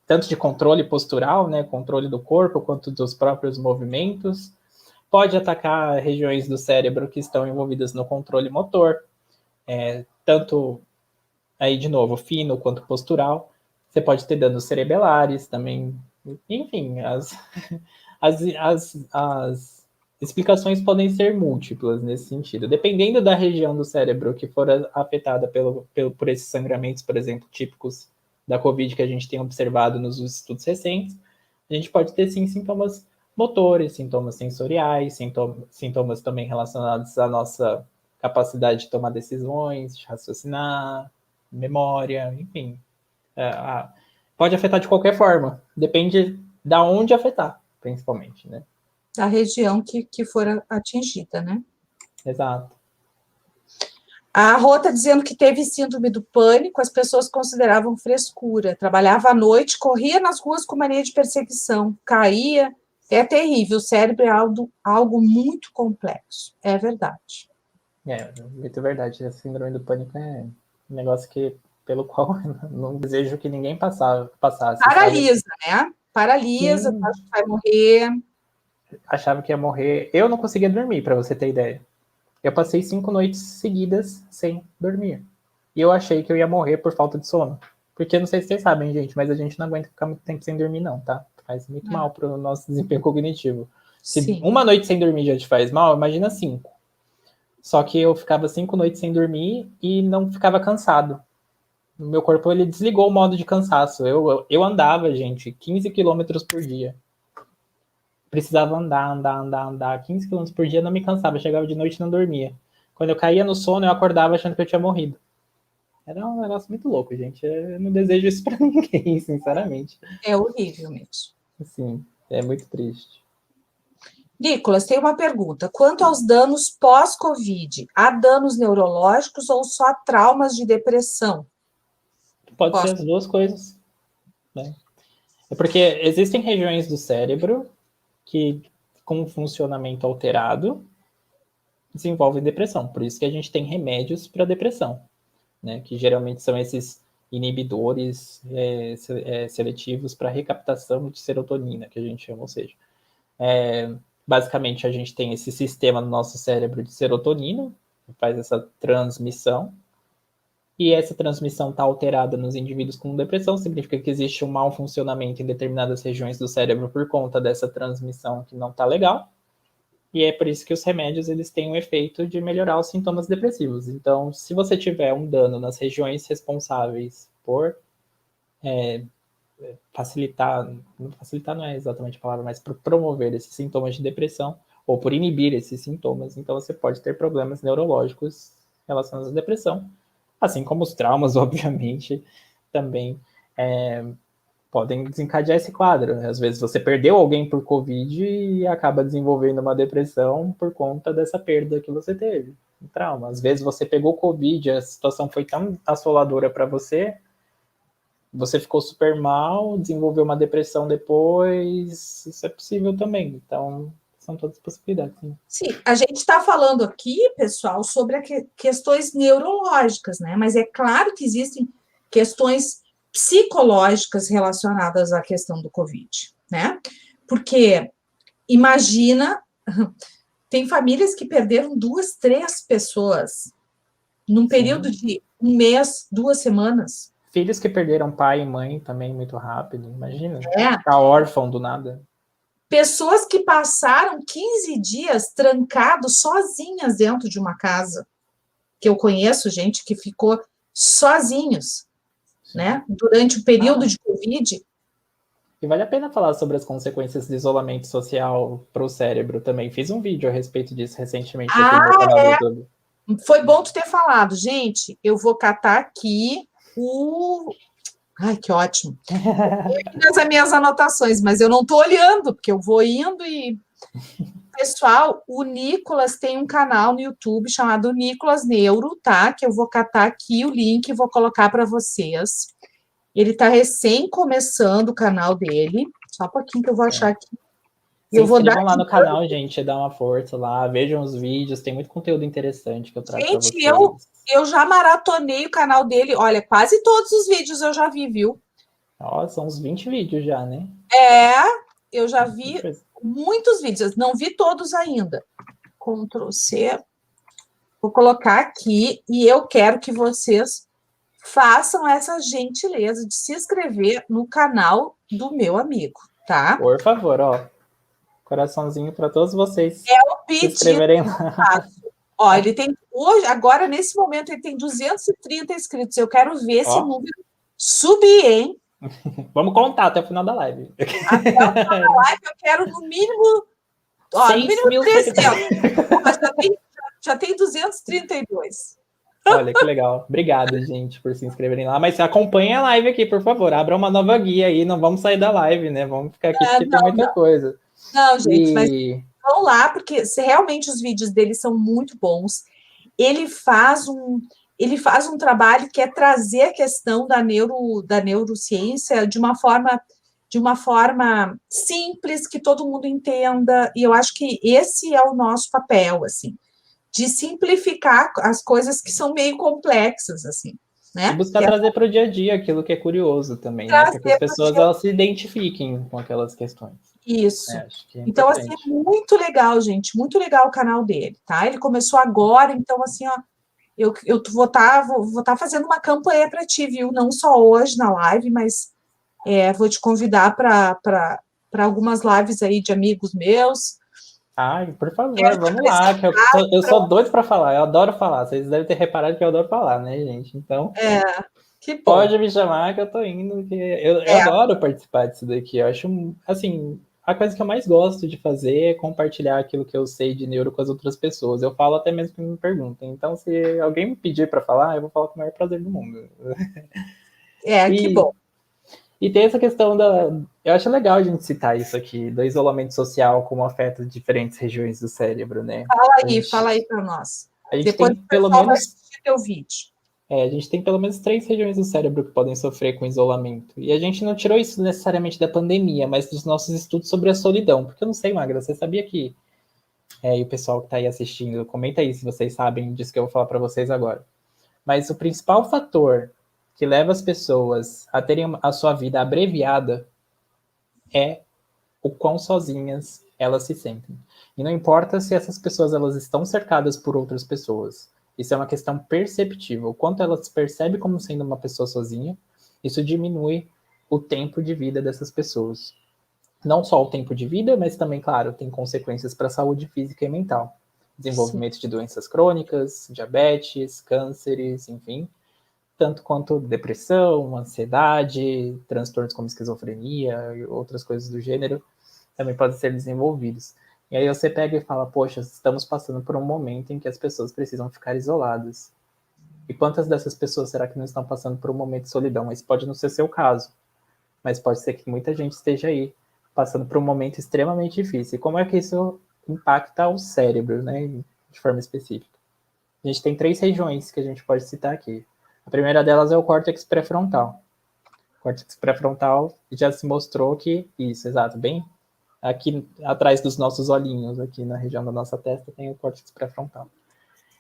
tanto de controle postural, né, controle do corpo, quanto dos próprios movimentos. Pode atacar regiões do cérebro que estão envolvidas no controle motor, tanto, aí de novo, fino quanto postural. Você pode ter danos cerebelares também. Enfim, as explicações podem ser múltiplas nesse sentido. Dependendo da região do cérebro que for afetada por esses sangramentos, por exemplo, típicos da COVID que a gente tem observado nos estudos recentes, a gente pode ter, sim, sintomas motores, sintomas sensoriais, sintomas também relacionados à nossa capacidade de tomar decisões, de raciocinar, memória, enfim. Pode afetar de qualquer forma, depende da onde afetar, principalmente, né? Da região que for atingida, né? Exato. A Rô está dizendo que teve síndrome do pânico, as pessoas consideravam frescura, trabalhava à noite, corria nas ruas com mania de perseguição, caía, é terrível, o cérebro é algo muito complexo, é verdade. Muito verdade, a síndrome do pânico Um negócio pelo qual eu não desejo que ninguém passasse. Paralisa, né? Paralisa, Sim, acho que vai morrer. achava que ia morrer. Eu não conseguia dormir, para você ter ideia. Eu passei 5 noites seguidas sem dormir. E eu achei que eu ia morrer por falta de sono. Porque não sei se vocês sabem, gente, mas a gente não aguenta ficar muito tempo sem dormir, não, tá? Faz muito mal pro nosso desempenho cognitivo. Se Sim. uma noite sem dormir já te faz mal, imagina 5. Só que eu ficava 5 noites sem dormir e não ficava cansado. O meu corpo, ele desligou o modo de cansaço. Eu andava, gente, 15 quilômetros por dia. Precisava andar 15 quilômetros por dia, não me cansava. Chegava de noite e não dormia. Quando eu caía no sono, eu acordava achando que eu tinha morrido. Era um negócio muito louco, gente. Eu não desejo isso pra ninguém, sinceramente. É horrível mesmo. Sim, é muito triste. Nicolas, tem uma pergunta. Quanto aos danos pós-Covid, há danos neurológicos ou só traumas de depressão? Pode ser Pós. as duas coisas, né? É porque existem regiões do cérebro que, com um funcionamento alterado, desenvolvem depressão. Por isso que a gente tem remédios para depressão, né? Que geralmente são esses inibidores seletivos para recaptação de serotonina, que a gente chama, ou seja, basicamente a gente tem esse sistema no nosso cérebro de serotonina, que faz essa transmissão, e essa transmissão está alterada nos indivíduos com depressão, significa que existe um mau funcionamento em determinadas regiões do cérebro por conta dessa transmissão que não está legal, e é por isso que os remédios eles têm o efeito de melhorar os sintomas depressivos. Então, se você tiver um dano nas regiões responsáveis por facilitar não é exatamente a palavra, mas por promover esses sintomas de depressão, ou por inibir esses sintomas, então você pode ter problemas neurológicos relacionados à depressão, assim como os traumas, obviamente, também podem desencadear esse quadro. Às vezes você perdeu alguém por Covid e acaba desenvolvendo uma depressão por conta dessa perda que você teve, um trauma. Às vezes você pegou Covid, a situação foi tão assoladora para você ficou super mal, desenvolveu uma depressão depois, isso é possível também. Então, são todas possibilidades. Sim, Sim, a gente está falando aqui, pessoal, sobre questões neurológicas, né? Mas é claro que existem questões psicológicas relacionadas à questão do Covid, né? Porque imagina, tem famílias que perderam 2, 3 pessoas num período de 1 mês, 2 semanas. Filhos que perderam pai e mãe também muito rápido, imagina. É. Ficar órfão do nada. Pessoas que passaram 15 dias trancados sozinhas dentro de uma casa. Que eu conheço gente que ficou sozinhos, Sim. né? Durante o período de Covid. E vale a pena falar sobre as consequências do isolamento social para o cérebro também. Fiz um vídeo a respeito disso recentemente aqui no meu canal do YouTube. Foi bom tu ter falado. Gente, eu vou catar aqui o... Ai, que ótimo. Nas minhas anotações, mas eu não estou olhando, porque eu vou indo e... Pessoal, o Nicolas tem um canal no YouTube chamado Nicolas Neuro, tá? Que eu vou catar aqui o link e vou colocar para vocês. Ele está recém começando o canal dele. Só um pouquinho que eu vou achar aqui. Se inscrevam lá no canal, gente, dá uma força lá, vejam os vídeos, tem muito conteúdo interessante que eu trago para vocês. Eu já maratonei o canal dele, olha, quase todos os vídeos eu já vi, viu? Nossa, são uns 20 vídeos já, né? Eu já vi muitos vídeos, não vi todos ainda. Ctrl C. Vou colocar aqui e eu quero que vocês façam essa gentileza de se inscrever no canal do meu amigo, tá? Por favor, ó. Coraçãozinho para todos vocês o se inscreverem lá. Ó, ele tem hoje, agora nesse momento ele tem 230 inscritos. Eu quero ver esse número subir, hein? Vamos contar até o final da live. Até o final da live eu quero no mínimo, no mínimo 300. Já tem 232. Olha, que legal. Obrigado, gente, por se inscreverem lá. Mas acompanhem a live aqui, por favor. Abra uma nova guia aí. Não vamos sair da live, né? Vamos ficar aqui porque tem muita coisa. Não, gente, mas vão lá, porque realmente os vídeos dele são muito bons. Ele faz um trabalho que é trazer a questão da neurociência de uma forma simples, que todo mundo entenda, e eu acho que esse é o nosso papel, assim, de simplificar as coisas que são meio complexas, assim. E né? buscar trazer para o dia a dia aquilo que é curioso também, né? Para que as Trazer para o pessoas dia elas se identifiquem com aquelas questões. isso. Acho que é Então, assim, é importante. muito legal, gente, muito legal o canal dele, tá? Ele começou agora, então, assim, ó, eu vou tá fazendo uma campanha para ti, viu? Não só hoje na live, mas vou te convidar para algumas lives aí de amigos meus. Ai, por Quero favor, te vamos lá, que eu apresentar. sou doido para falar, eu adoro falar. Vocês devem ter reparado que eu adoro falar, né, gente? Então, Que bom. pode me chamar que eu tô indo, que eu É, adoro participar disso daqui. Eu acho, assim, a coisa que eu mais gosto de fazer é compartilhar aquilo que eu sei de neuro com as outras pessoas. Eu falo até mesmo que me perguntem. Então, se alguém me pedir para falar, eu vou falar com o maior prazer do mundo. que E bom. E tem essa questão da. Eu acho legal a gente citar isso aqui, do isolamento social, como afeta diferentes regiões do cérebro, né? Fala aí para nós. A gente Depois tem o pelo pessoal vai menos. assistir teu vídeo. A gente tem pelo menos 3 regiões do cérebro que podem sofrer com isolamento. E a gente não tirou isso necessariamente da pandemia, mas dos nossos estudos sobre a solidão. Porque eu não sei, Magra, você sabia que. E o pessoal que está aí assistindo, comenta aí se vocês sabem disso que eu vou falar para vocês agora. Mas o principal fator que leva as pessoas a terem a sua vida abreviada é o quão sozinhas elas se sentem. E não importa se essas pessoas elas estão cercadas por outras pessoas. Isso é uma questão perceptível. O quanto elas se percebem como sendo uma pessoa sozinha, isso diminui o tempo de vida dessas pessoas. Não só o tempo de vida, mas também, claro, tem consequências para a saúde física e mental. Sim. Desenvolvimento de doenças crônicas, diabetes, cânceres, enfim, tanto quanto depressão, ansiedade, transtornos como esquizofrenia e outras coisas do gênero também podem ser desenvolvidos. E aí você pega e fala, poxa, estamos passando por um momento em que as pessoas precisam ficar isoladas. E quantas dessas pessoas será que não estão passando por um momento de solidão? Esse pode não ser seu caso, mas pode ser que muita gente esteja aí passando por um momento extremamente difícil. E como é que isso impacta o cérebro, né, de forma específica? A gente tem 3 regiões que a gente pode citar aqui. A primeira delas é o córtex pré-frontal. O córtex pré-frontal já se mostrou que, isso, exato, bem aqui atrás dos nossos olhinhos, aqui na região da nossa testa, tem o córtex pré-frontal.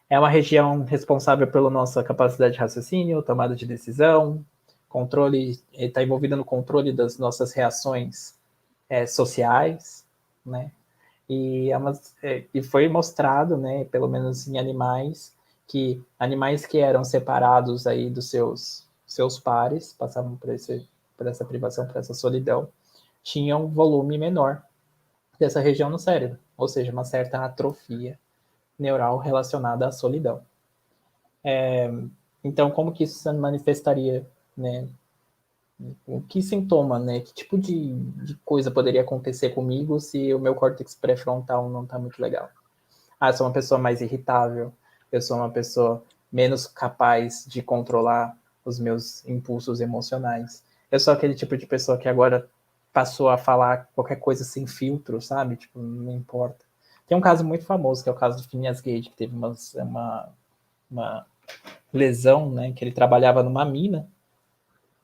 É uma região responsável pela nossa capacidade de raciocínio, tomada de decisão, controle, está envolvida no controle das nossas reações sociais, né? E foi mostrado, né, pelo menos em animais, que animais que eram separados aí dos seus pares, passavam por essa privação, por essa solidão, tinham um volume menor dessa região no cérebro, ou seja, uma certa atrofia neural relacionada à solidão. Então, como que isso se manifestaria, né? O que sintoma, né? Que tipo de coisa poderia acontecer comigo se o meu córtex pré-frontal não está muito legal? Eu sou uma pessoa mais irritável, eu sou uma pessoa menos capaz de controlar os meus impulsos emocionais. Eu sou aquele tipo de pessoa que agora passou a falar qualquer coisa sem filtro, sabe? Tipo, não importa. Tem um caso muito famoso, que é o caso do Phineas Gage, que teve uma lesão, né? Que ele trabalhava numa mina.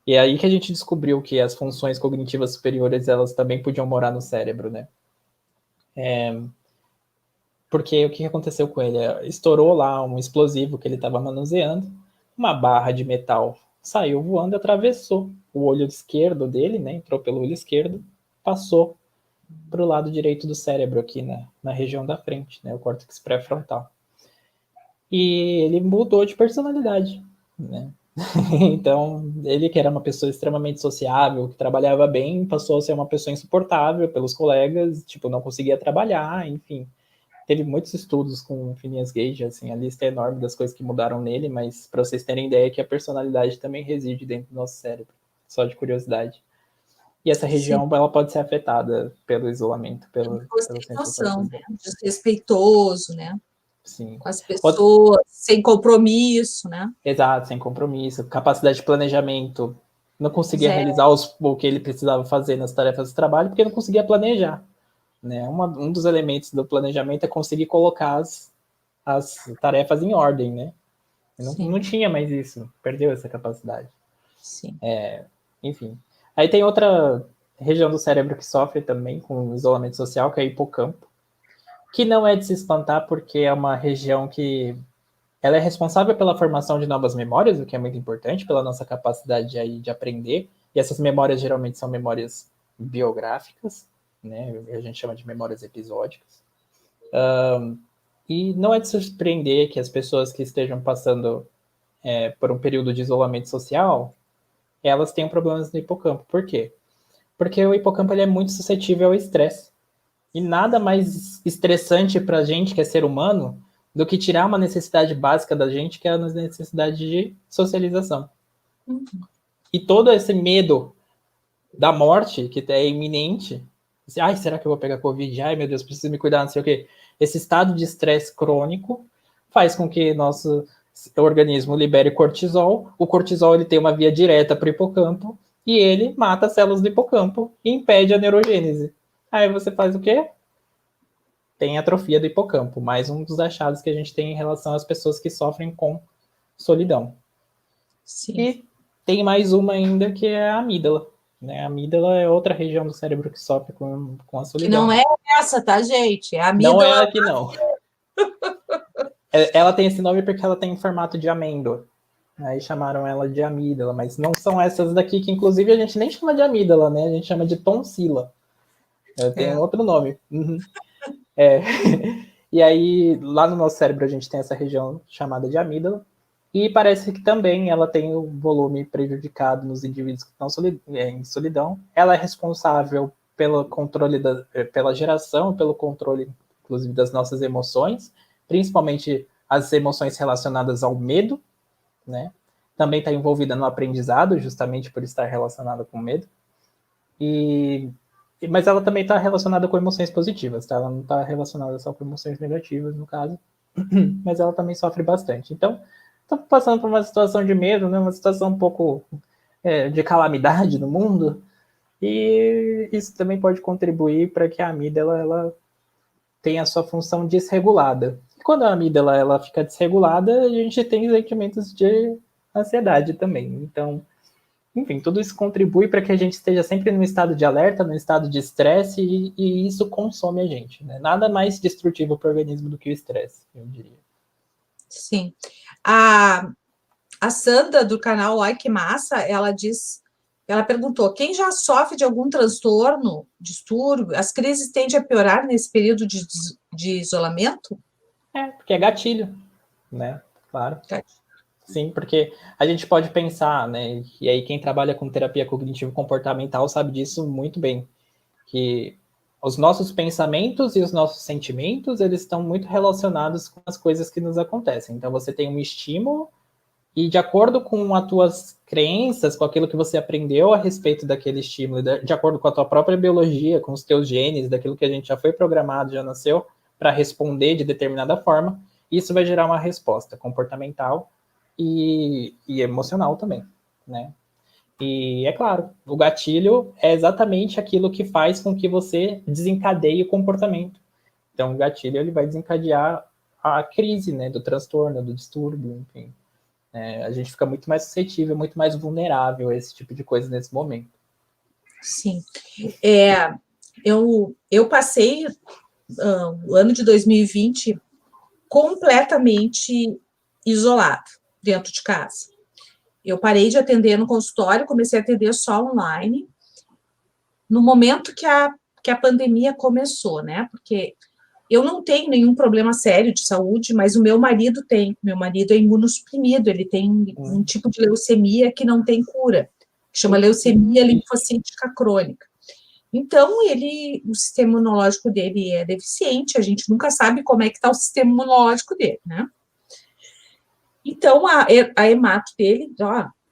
E é aí que a gente descobriu que as funções cognitivas superiores, elas também podiam morar no cérebro, né? Porque o que aconteceu com ele? Estourou lá um explosivo que ele estava manuseando, uma barra de metal saiu voando, atravessou o olho esquerdo dele, né? Entrou pelo olho esquerdo, passou para o lado direito do cérebro, aqui na região da frente, né? O córtex pré-frontal. E ele mudou de personalidade, né? Então, ele que era uma pessoa extremamente sociável, que trabalhava bem, passou a ser uma pessoa insuportável pelos colegas, tipo, não conseguia trabalhar, enfim. Teve muitos estudos com o Phineas Gage, assim, a lista é enorme das coisas que mudaram nele, mas para vocês terem ideia que a personalidade também reside dentro do nosso cérebro, só de curiosidade. E essa Sim. região, ela pode ser afetada pelo isolamento, Sem pelo sensação de noção, né? isolamento. Desrespeitoso, né? Sim. Com as pessoas, sem compromisso, né? Exato, sem compromisso, capacidade de planejamento, não conseguia Zé, realizar o que ele precisava fazer nas tarefas de trabalho porque não conseguia planejar. Né? Um dos elementos do planejamento é conseguir colocar as tarefas em ordem, né? Não sim, tinha mais isso, perdeu essa capacidade. sim. Enfim. Aí tem outra região do cérebro que sofre também com isolamento social, que é o hipocampo, que não é de se espantar porque é uma região que ela é responsável pela formação de novas memórias, o que é muito importante, pela nossa capacidade aí de aprender. E essas memórias geralmente são memórias biográficas, né? A gente chama de memórias episódicas. E não é de surpreender que as pessoas que estejam passando por um período de isolamento social, elas tenham problemas no hipocampo. Por quê? Porque o hipocampo ele é muito suscetível ao estresse. E nada mais estressante para a gente, que é ser humano, do que tirar uma necessidade básica da gente, que é a necessidade de socialização. Uhum. E todo esse medo da morte, que é iminente, ai, será que eu vou pegar Covid? Ai, meu Deus, preciso me cuidar, não sei o quê. Esse estado de estresse crônico faz com que nosso organismo libere cortisol. O cortisol ele tem uma via direta para o hipocampo e ele mata as células do hipocampo e impede a neurogênese. Aí você faz o quê? Tem atrofia do hipocampo, mais um dos achados que a gente tem em relação às pessoas que sofrem com solidão. Sim. E tem mais uma ainda, que é a amígdala. Né? A amígdala é outra região do cérebro que sofre com a solidão. Que não é essa, tá, gente? É a amígdala. Não é aqui, não. Ela tem esse nome porque ela tem em formato de amêndoa. Aí chamaram ela de amígdala, mas não são essas daqui, que inclusive a gente nem chama de amígdala, né? A gente chama de tonsila. Tem outro nome. Uhum. E aí, lá no nosso cérebro, a gente tem essa região chamada de amígdala, e parece que também ela tem o volume prejudicado nos indivíduos que estão em solidão. Ela é responsável pelo controle, pela geração, pelo controle, inclusive, das nossas emoções, principalmente as emoções relacionadas ao medo, né? Também está envolvida no aprendizado, justamente por estar relacionada com medo. Mas ela também está relacionada com emoções positivas, tá? Ela não está relacionada só com emoções negativas, no caso. Mas ela também sofre bastante. Então, estamos passando por uma situação de medo, né? Uma situação um pouco de calamidade no mundo. E isso também pode contribuir para que a amígdala ela tenha a sua função desregulada. E quando a amígdala ela fica desregulada, a gente tem sentimentos de ansiedade também. Então, enfim, tudo isso contribui para que a gente esteja sempre no estado de alerta, no estado de estresse, e isso consome a gente. Né? Nada mais destrutivo para o organismo do que o estresse, eu diria. Sim. A Sandra, do canal Ai Que Massa, ela perguntou, quem já sofre de algum transtorno, distúrbio, as crises tendem a piorar nesse período de isolamento? Porque é gatilho, né? Claro. Gatilho. Sim, porque a gente pode pensar, né? E aí quem trabalha com terapia cognitivo-comportamental sabe disso muito bem, que os nossos pensamentos e os nossos sentimentos, eles estão muito relacionados com as coisas que nos acontecem. Então você tem um estímulo e de acordo com as tuas crenças, com aquilo que você aprendeu a respeito daquele estímulo, de acordo com a tua própria biologia, com os teus genes, daquilo que a gente já foi programado, já nasceu para responder de determinada forma, isso vai gerar uma resposta comportamental e emocional também, né? E é claro, o gatilho é exatamente aquilo que faz com que você desencadeie o comportamento. Então, o gatilho ele vai desencadear a crise, né, do transtorno, do distúrbio, enfim. A gente fica muito mais suscetível, muito mais vulnerável a esse tipo de coisa nesse momento. Sim. Eu passei o ano de 2020 completamente isolado dentro de casa. Eu parei de atender no consultório, comecei a atender só online, no momento que a pandemia começou, né? Porque eu não tenho nenhum problema sério de saúde, mas o meu marido tem. Meu marido é imunossuprimido, ele tem um tipo de leucemia que não tem cura, que chama leucemia linfocítica crônica. Então, o sistema imunológico dele é deficiente, a gente nunca sabe como é que está o sistema imunológico dele, né? Então, a hemato dele,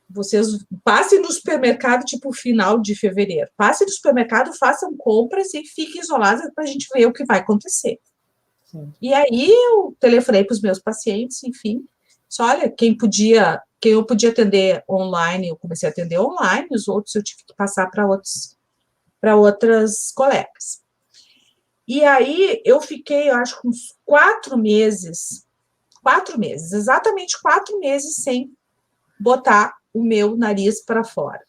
vocês passem no supermercado, tipo, final de fevereiro. Passem no supermercado, façam compras e fiquem isolados para a gente ver o que vai acontecer. Sim. E aí, eu telefonei para os meus pacientes, enfim. Só, olha, quem eu podia atender online, eu comecei a atender online, os outros eu tive que passar para outras colegas. E aí, eu fiquei, eu acho, uns 4 meses, exatamente 4 meses sem botar o meu nariz para fora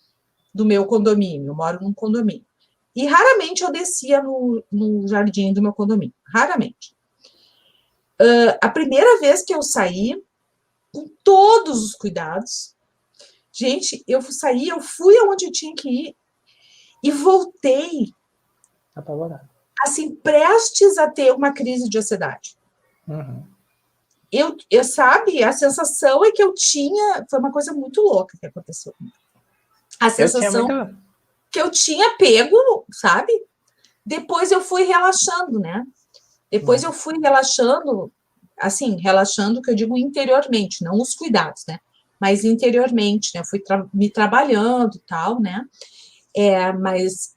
do meu condomínio. Eu moro num condomínio. E raramente eu descia no jardim do meu condomínio. Raramente. A primeira vez que eu saí, com todos os cuidados. Gente, eu fui aonde eu tinha que ir e voltei, Apavorado. assim, prestes a ter uma crise de ansiedade. Uhum. Eu sabe, a sensação é que eu tinha, foi uma coisa muito louca que aconteceu comigo. A sensação que eu tinha pego, sabe? Depois eu fui relaxando, né? Depois eu fui relaxando, assim, relaxando, que eu digo interiormente, não os cuidados, né? Mas interiormente, né? Eu fui me trabalhando e tal, né? Mas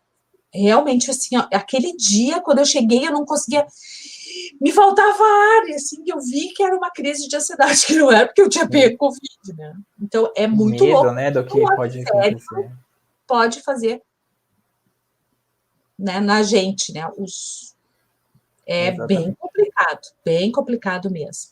realmente, assim, ó, aquele dia, quando eu cheguei, eu não conseguia. Me faltava ar, e assim, eu vi que era uma crise de ansiedade, que não era porque eu tinha pego Covid, né? Então, é muito medo, louco. né, do que pode acontecer. Pode fazer, né, na gente, né? É bem complicado mesmo.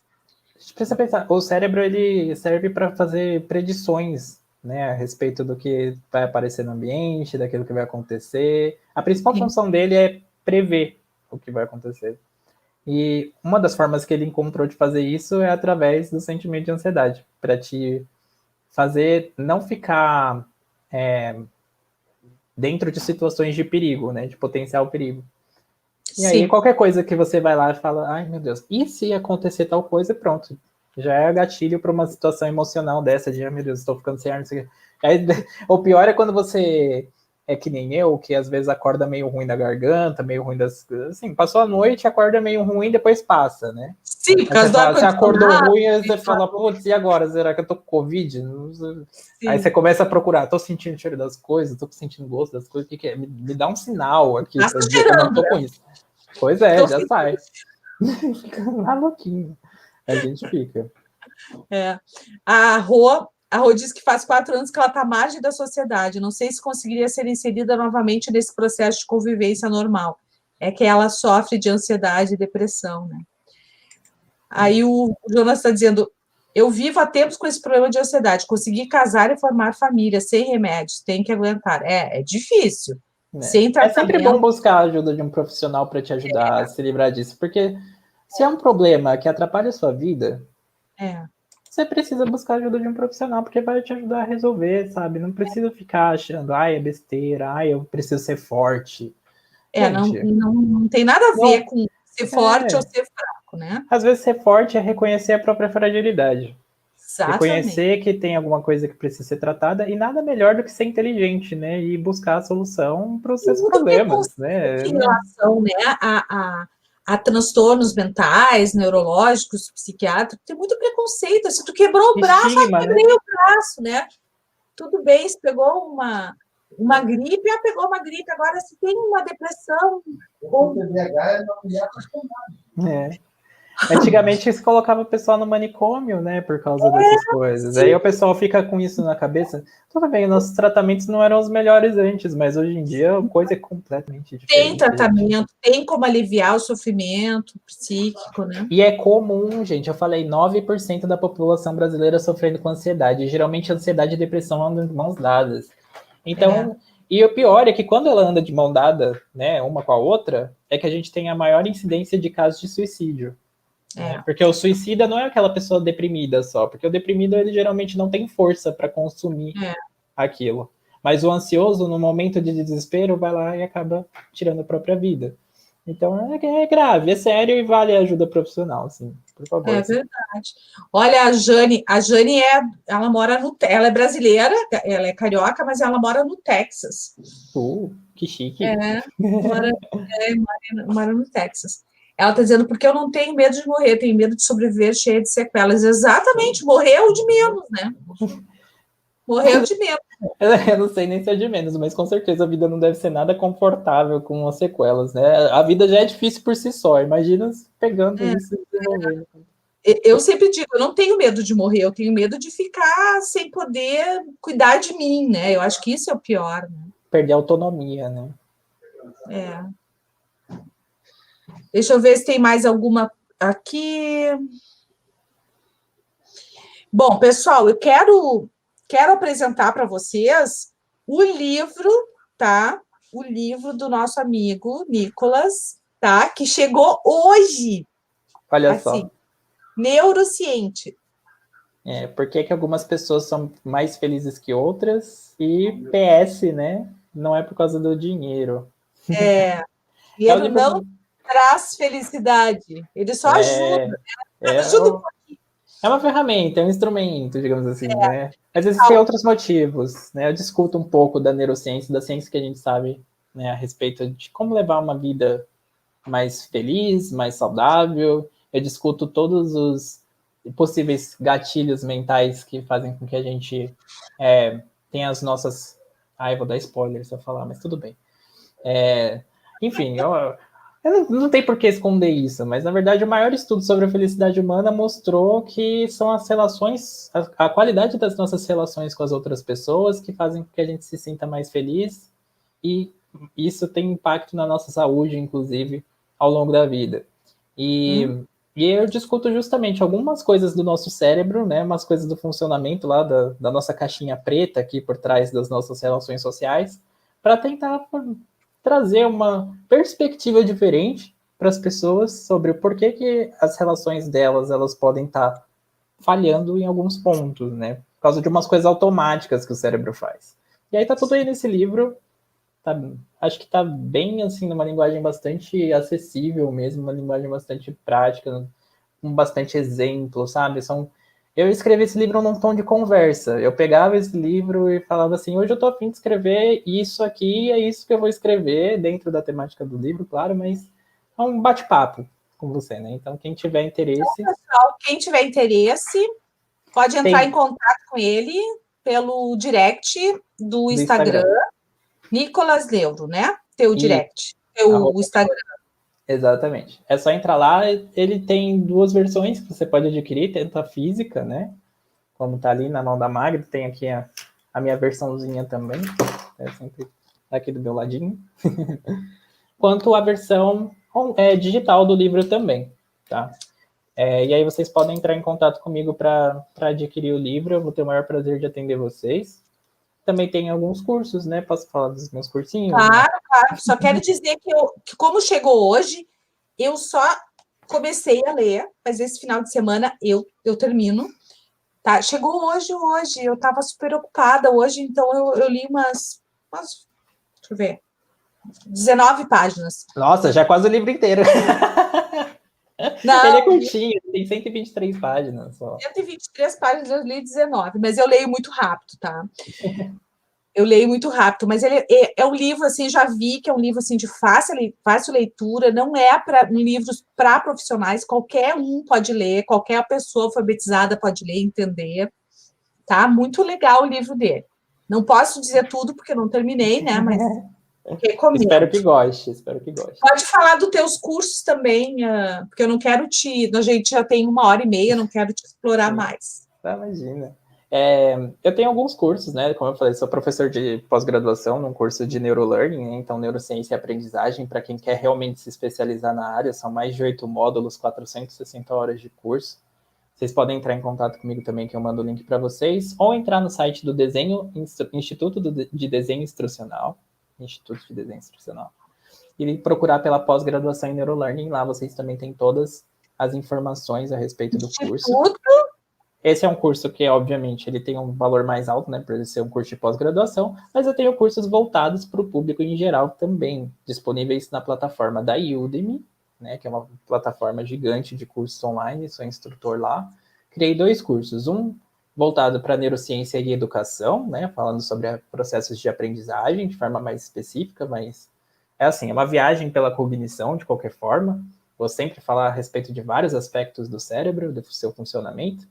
A gente precisa pensar, o cérebro ele serve para fazer predições, né, a respeito do que vai aparecer no ambiente, daquilo que vai acontecer. A principal função dele é prever o que vai acontecer. E uma das formas que ele encontrou de fazer isso é através do sentimento de ansiedade, para te fazer não ficar dentro de situações de perigo, né, de potencial perigo. E aí, qualquer coisa que você vai lá e fala, ai meu Deus, e se acontecer tal coisa, pronto. Já é gatilho para uma situação emocional dessa, de, ai meu Deus, estou ficando sem ar, não sei o quê. Aí, o pior é quando você é que nem eu, que às vezes acorda meio ruim da garganta, meio ruim das... Assim, passou a noite, acorda meio ruim, depois passa, né? Sim, por causa do ar-condicionado. Você acordou ruim, aí você fala, putz, e agora? Será que eu tô com Covid? Aí você começa a procurar, tô sentindo o cheiro das coisas, tô sentindo o gosto das coisas, o que é? Me dá um sinal aqui, pra dizer que eu não tô com isso. Pois é, já sai. Fica maluquinho. A gente fica. A Rô diz que faz 4 anos que ela está à margem da sociedade. Não sei se conseguiria ser inserida novamente nesse processo de convivência normal. É que ela sofre de ansiedade e depressão, né? Aí o Jonas está dizendo, eu vivo há tempos com esse problema de ansiedade. Consegui casar e formar família sem remédios. Tem que aguentar. É difícil. Sem tratamento. É sempre bom buscar a ajuda de um profissional para te ajudar a se livrar disso, porque se é um problema que atrapalha a sua vida, você precisa buscar a ajuda de um profissional, porque vai te ajudar a resolver, sabe? Não precisa ficar achando, ai, é besteira, ai, eu preciso ser forte. Não tem nada a ver com ser forte ou ser fraco, né? Às vezes ser forte é reconhecer a própria fragilidade. Exatamente. Reconhecer que tem alguma coisa que precisa ser tratada, e nada melhor do que ser inteligente, né? E buscar a solução para os seus problemas, né? Em relação, né, a transtornos mentais, neurológicos, psiquiátricos, tem muito preconceito. Se tu quebrou o braço, quebrei o braço, né? Tudo bem, se pegou uma gripe, pegou uma gripe. Agora, se tem uma depressão... Antigamente se colocava o pessoal no manicômio, né, por causa dessas coisas. Sim. Aí o pessoal fica com isso na cabeça. Tudo bem, nossos tratamentos não eram os melhores antes, mas hoje em dia a coisa é completamente diferente. Tem tratamento, tem como aliviar o sofrimento psíquico, né? E é comum, gente, eu falei, 9% da população brasileira sofrendo com ansiedade. Geralmente ansiedade e depressão andam de mãos dadas. Então... E o pior é que quando ela anda de mão dada, né, uma com a outra, é que a gente tem a maior incidência de casos de suicídio. Porque o suicida não é aquela pessoa deprimida só, porque o deprimido ele geralmente não tem força para consumir aquilo. Mas o ansioso, no momento de desespero, vai lá e acaba tirando a própria vida. Então é grave, é sério e vale ajuda profissional, assim, por favor. É verdade. Olha, a Jane ela mora ela é brasileira, ela é carioca, mas ela mora no Texas. Que chique. Mora no Texas. Ela está dizendo, porque eu não tenho medo de morrer, tenho medo de sobreviver cheia de sequelas. Exatamente, morreu de menos, né? Morreu de menos. Eu não sei nem se é de menos, mas com certeza a vida não deve ser nada confortável com as sequelas, né? A vida já é difícil por si só, imagina pegando isso e desenvolvendo. Eu sempre digo, eu não tenho medo de morrer, eu tenho medo de ficar sem poder cuidar de mim, né? Eu acho que isso é o pior, né? Perder a autonomia, né? Deixa eu ver se tem mais alguma aqui. Bom, pessoal, eu quero apresentar para vocês o livro, tá? O livro do nosso amigo Nicolas, tá? Que chegou hoje. Olha assim, só. Neurociente. Por que que algumas pessoas são mais felizes que outras? E PS, né? Não é por causa do dinheiro. É o Dinheiro não livro. traz felicidade, ele só É, ajuda, é, ajuda um é uma ferramenta, é um instrumento, digamos assim, né? Mas existem pouco. outros motivos, né? Eu discuto um pouco da neurociência, da ciência que a gente sabe, né, a respeito de como levar uma vida mais feliz, mais saudável. Eu discuto todos os possíveis gatilhos mentais que fazem com que a gente tenha as nossas. Eu vou dar spoiler se eu falar, mas tudo bem. Enfim, eu não tem por que esconder isso, mas na verdade o maior estudo sobre a felicidade humana mostrou que são as relações, a qualidade das nossas relações com as outras pessoas que fazem com que a gente se sinta mais feliz, e isso tem impacto na nossa saúde, inclusive, ao longo da vida. E, e eu discuto justamente algumas coisas do nosso cérebro, né, umas coisas do funcionamento lá da nossa caixinha preta aqui por trás das nossas relações sociais, para tentar trazer uma perspectiva diferente para as pessoas sobre o porquê que as relações delas elas podem estar falhando em alguns pontos, né? Por causa de umas coisas automáticas que o cérebro faz. E aí tá tudo aí nesse livro. Tá, acho que tá bem assim numa linguagem bastante acessível mesmo, uma linguagem bastante prática, com bastante exemplo, sabe? Eu escrevi esse livro num tom de conversa. Eu pegava esse livro e falava assim: hoje eu tô a fim de escrever isso aqui, é isso que eu vou escrever, dentro da temática do livro, claro, mas é um bate-papo com você, né? Então, quem tiver interesse. Pessoal, quem tiver interesse, pode entrar em Tem contato com ele pelo direct do do Instagram, Instagram. Nicolas Neuro, né? Teu E direct, teu arroba, Instagram. exatamente. É só entrar lá, ele tem duas versões que você pode adquirir, tanto a física, né? Como tá ali na mão da Magda, tem aqui a minha versãozinha também, é sempre aqui do meu ladinho, quanto a versão digital do livro também, tá? E aí vocês podem entrar em contato comigo para adquirir o livro, eu vou ter o maior prazer de atender vocês. Também tem alguns cursos, né? Posso falar dos meus cursinhos? Claro, claro. Só quero dizer que como chegou hoje, eu só comecei a ler, mas esse final de semana eu termino. Tá? Chegou hoje, eu estava super ocupada hoje, então eu li umas, deixa eu ver, 19 páginas. Nossa, já é quase o livro inteiro. Ele é Não, curtinho, tem 123 páginas só. 123 páginas, eu li 19, mas eu leio muito rápido, tá? Eu leio muito rápido, mas ele é um livro, assim, já vi que é um livro, assim, de fácil leitura, não é um livro para profissionais, qualquer um pode ler, qualquer pessoa alfabetizada pode ler, entender, tá? Muito legal o livro dele. Não posso dizer tudo, porque não terminei, né, mas recomendo. Espero que goste, espero que goste. Pode falar dos teus cursos também, porque eu não quero a gente já tem 1h30, não quero te explorar Sim. mais. Imagina. Eu tenho alguns cursos, né? Como eu falei, sou professor de pós-graduação num curso de neurolearning, né? Então neurociência e aprendizagem, para quem quer realmente se especializar na área, são mais de 8 módulos, 460 horas de curso. Vocês podem entrar em contato comigo também, que eu mando o link para vocês, ou entrar no site do Instituto de Desenho Instrucional, Instituto de Desenho Instrucional, e procurar pela pós-graduação em neurolearning. Lá vocês também têm todas as informações a respeito do curso. Esse é um curso que, obviamente, ele tem um valor mais alto, né, por ele ser um curso de pós-graduação, mas eu tenho cursos voltados para o público em geral também, disponíveis na plataforma da Udemy, né, que é uma plataforma gigante de cursos online, sou instrutor lá. Criei 2 cursos, um voltado para neurociência e educação, né, falando sobre processos de aprendizagem de forma mais específica, mas é assim, é uma viagem pela cognição, de qualquer forma. Vou sempre falar a respeito de vários aspectos do cérebro, do seu funcionamento.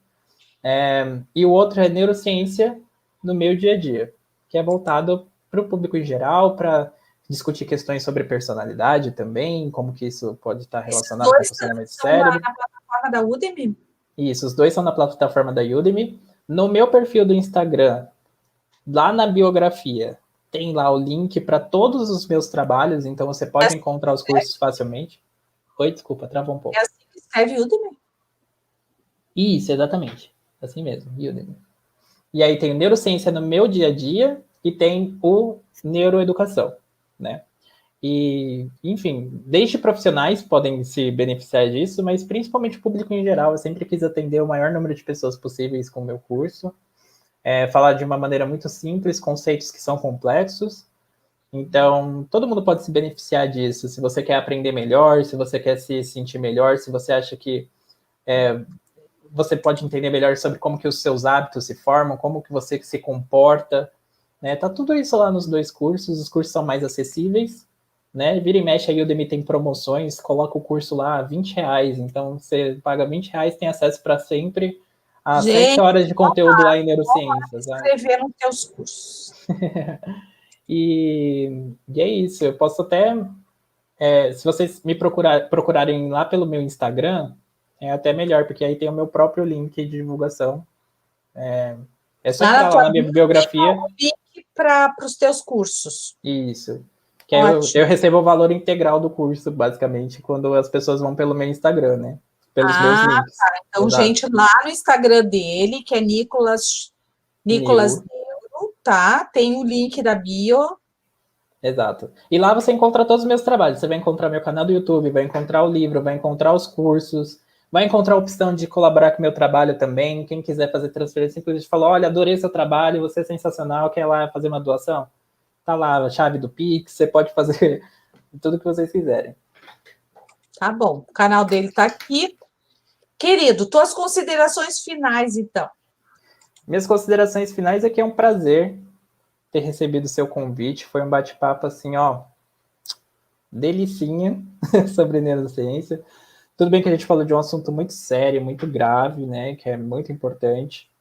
E o outro é neurociência no meu dia a dia, que é voltado para o público em geral, para discutir questões sobre personalidade também, como que isso pode estar relacionado com o funcionamento do cérebro. Na plataforma da Udemy? Isso, os dois são na plataforma da Udemy. No meu perfil do Instagram, lá na biografia, tem lá o link para todos os meus trabalhos, então você pode encontrar os cursos facilmente. Oi, desculpa, travou um pouco. É assim que escreve Udemy? Isso, exatamente. Assim mesmo, Udemy. E aí tem neurociência no meu dia a dia e tem o neuroeducação, né? E, enfim, desde profissionais podem se beneficiar disso, mas principalmente o público em geral. Eu sempre quis atender o maior número de pessoas possíveis com o meu curso. Falar de uma maneira muito simples, conceitos que são complexos. Então, todo mundo pode se beneficiar disso. Se você quer aprender melhor, se você quer se sentir melhor, se você acha que você pode entender melhor sobre como que os seus hábitos se formam, como que você se comporta, né? Tá tudo isso lá nos 2 cursos. Os cursos são mais acessíveis, né? Vira e mexe aí o Udemy tem promoções, coloca o curso lá a R$ 20. Então, você paga R$ 20, tem acesso para sempre a 7 Gente, horas de conteúdo lá em neurociências. escrever nos teus cursos. E é isso. Eu posso até, se vocês me procurarem lá pelo meu Instagram, é até melhor, porque aí tem o meu próprio link de divulgação. É só entrar lá na minha biografia. O link para os teus cursos. Isso. Que aí eu recebo o valor integral do curso, basicamente, quando as pessoas vão pelo meu Instagram, né? Pelos meus links. Tá. Então, exato. Gente, lá no Instagram dele, que é Nicolas Neuro, tá? Tem o link da bio. Exato. E lá você encontra todos os meus trabalhos. Você vai encontrar meu canal do YouTube, vai encontrar o livro, vai encontrar os cursos, vai encontrar a opção de colaborar com o meu trabalho também. Quem quiser fazer transferência, simplesmente fala, olha, adorei seu trabalho, você é sensacional, quer lá fazer uma doação? Tá lá a chave do Pix, você pode fazer tudo que vocês quiserem. Tá bom, o canal dele tá aqui. Querido, tuas considerações finais, então. Minhas considerações finais é que é um prazer ter recebido o seu convite. Foi um bate-papo assim, ó, delicinha sobre neurociência. Tudo bem que a gente falou de um assunto muito sério, muito grave, né, que é muito importante,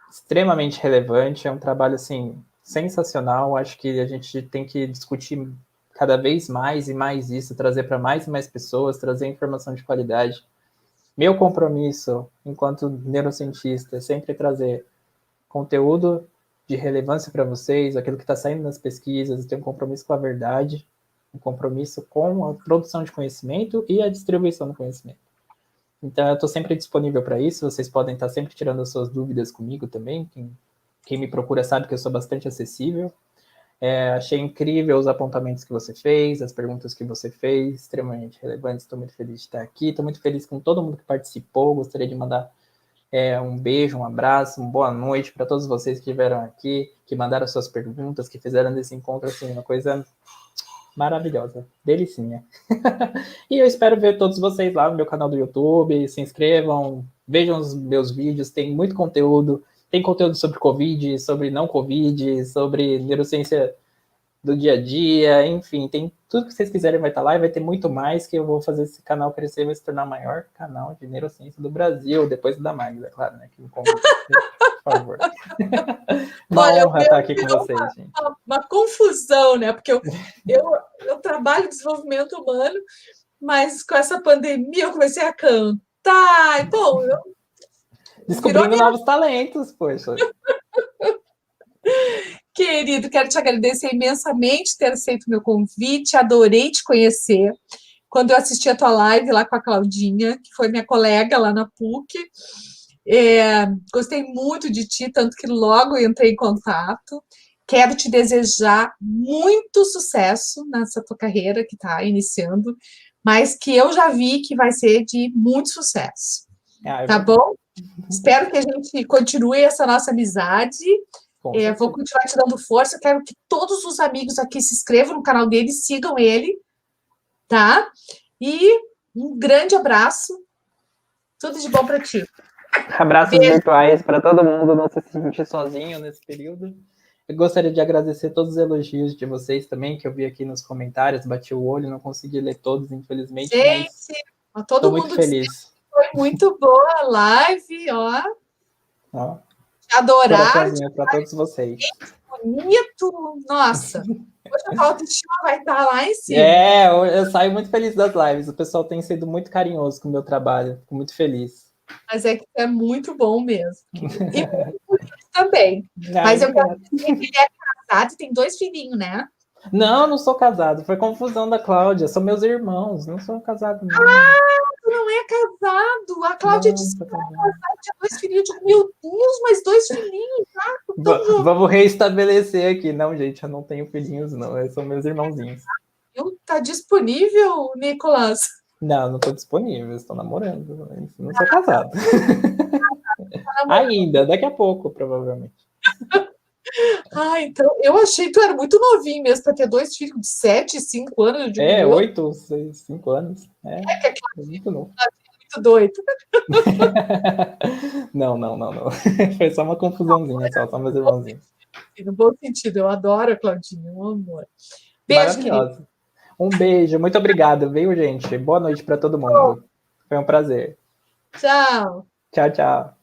extremamente relevante, é um trabalho, assim, sensacional. Acho que a gente tem que discutir cada vez mais e mais isso, trazer para mais e mais pessoas, trazer informação de qualidade. Meu compromisso, enquanto neurocientista, é sempre trazer conteúdo de relevância para vocês, aquilo que está saindo nas pesquisas, ter um compromisso com a verdade, um compromisso com a produção de conhecimento e a distribuição do conhecimento. Então, eu estou sempre disponível para isso, vocês podem estar sempre tirando as suas dúvidas comigo também, quem me procura sabe que eu sou bastante acessível. Achei incrível os apontamentos que você fez, as perguntas que você fez, extremamente relevantes, estou muito feliz de estar aqui, estou muito feliz com todo mundo que participou, gostaria de mandar um beijo, um abraço, uma boa noite para todos vocês que estiveram aqui, que mandaram suas perguntas, que fizeram desse encontro assim, uma coisa maravilhosa, delicinha. E eu espero ver todos vocês lá no meu canal do YouTube, se inscrevam, vejam os meus vídeos, tem muito conteúdo, tem conteúdo sobre Covid, sobre não Covid, sobre neurociência do dia a dia, enfim, tem tudo que vocês quiserem vai estar lá e vai ter muito mais, que eu vou fazer esse canal crescer, vai se tornar o maior canal de neurociência do Brasil, depois da Magda, é claro, né, que me convida, por favor. Uma honra estar aqui com vocês, gente. Uma confusão, né, porque eu trabalho em desenvolvimento humano, mas com essa pandemia eu comecei a cantar, bom, descobrindo novos talentos, poxa. Querido, quero te agradecer imensamente ter aceito o meu convite, adorei te conhecer. Quando eu assisti a tua live lá com a Claudinha, que foi minha colega lá na PUC, gostei muito de ti, tanto que logo entrei em contato. Quero te desejar muito sucesso nessa tua carreira que está iniciando, mas que eu já vi que vai ser de muito sucesso. Tá bom? Espero que a gente continue essa nossa amizade. Vou continuar te dando força. Quero que todos os amigos aqui se inscrevam no canal dele, sigam ele, tá? E um grande abraço. Tudo de bom para ti. Abraços virtuais para todo mundo, não se sentir sozinho nesse período. Eu gostaria de agradecer todos os elogios de vocês também, que eu vi aqui nos comentários, bati o olho, não consegui ler todos, infelizmente, mas estou muito feliz. Foi muito boa a live, ó. Adorar. Para todos vocês. Bonito. Nossa. Hoje a autoestima vai estar lá em cima. Eu saio muito feliz das lives. O pessoal tem sido muito carinhoso com o meu trabalho. Fico muito feliz. Mas é que é muito bom mesmo. E muito bonito também. Mas eu quero dizer que ele é casado e tem 2 filhinhos, né? Não sou casado. Foi confusão da Cláudia. São meus irmãos. Não sou casado, não. Tu não é casado. A Cláudia disse que era casado. Tinha 2 filhinhos. Eu digo, meu Deus, mas 2 filhinhos, tá? Vamos reestabelecer aqui. Não, gente, eu não tenho filhinhos, não. São meus irmãozinhos. Meu Tá disponível, Nicolas? Não estou disponível, estou namorando. Não sou casado. Ainda, daqui a pouco, provavelmente. Então, eu achei que tu era muito novinho mesmo, para ter 2 filhos de 7 e 5 anos. Eu digo, 8, 6, 5 anos. É muito novo. Muito doido. Não. Foi só uma confusãozinha, só meus irmãozinhos. No bom sentido, eu adoro a Claudinha, um amor. Beijo, Maravilhosa. querido. Um beijo, muito obrigado, viu, gente? Boa noite para todo mundo. Foi um prazer. Tchau. Tchau.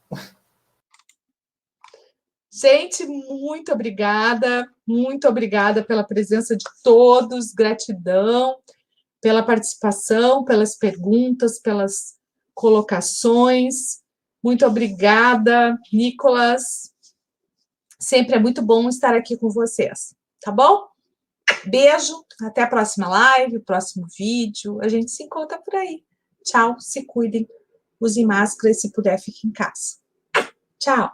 Gente, muito obrigada pela presença de todos, gratidão pela participação, pelas perguntas, pelas colocações. Muito obrigada, Nicolas. Sempre é muito bom estar aqui com vocês, tá bom? Beijo, até a próxima live, próximo vídeo. A gente se encontra por aí. Tchau, se cuidem, usem máscara e se puder, fiquem em casa. Tchau.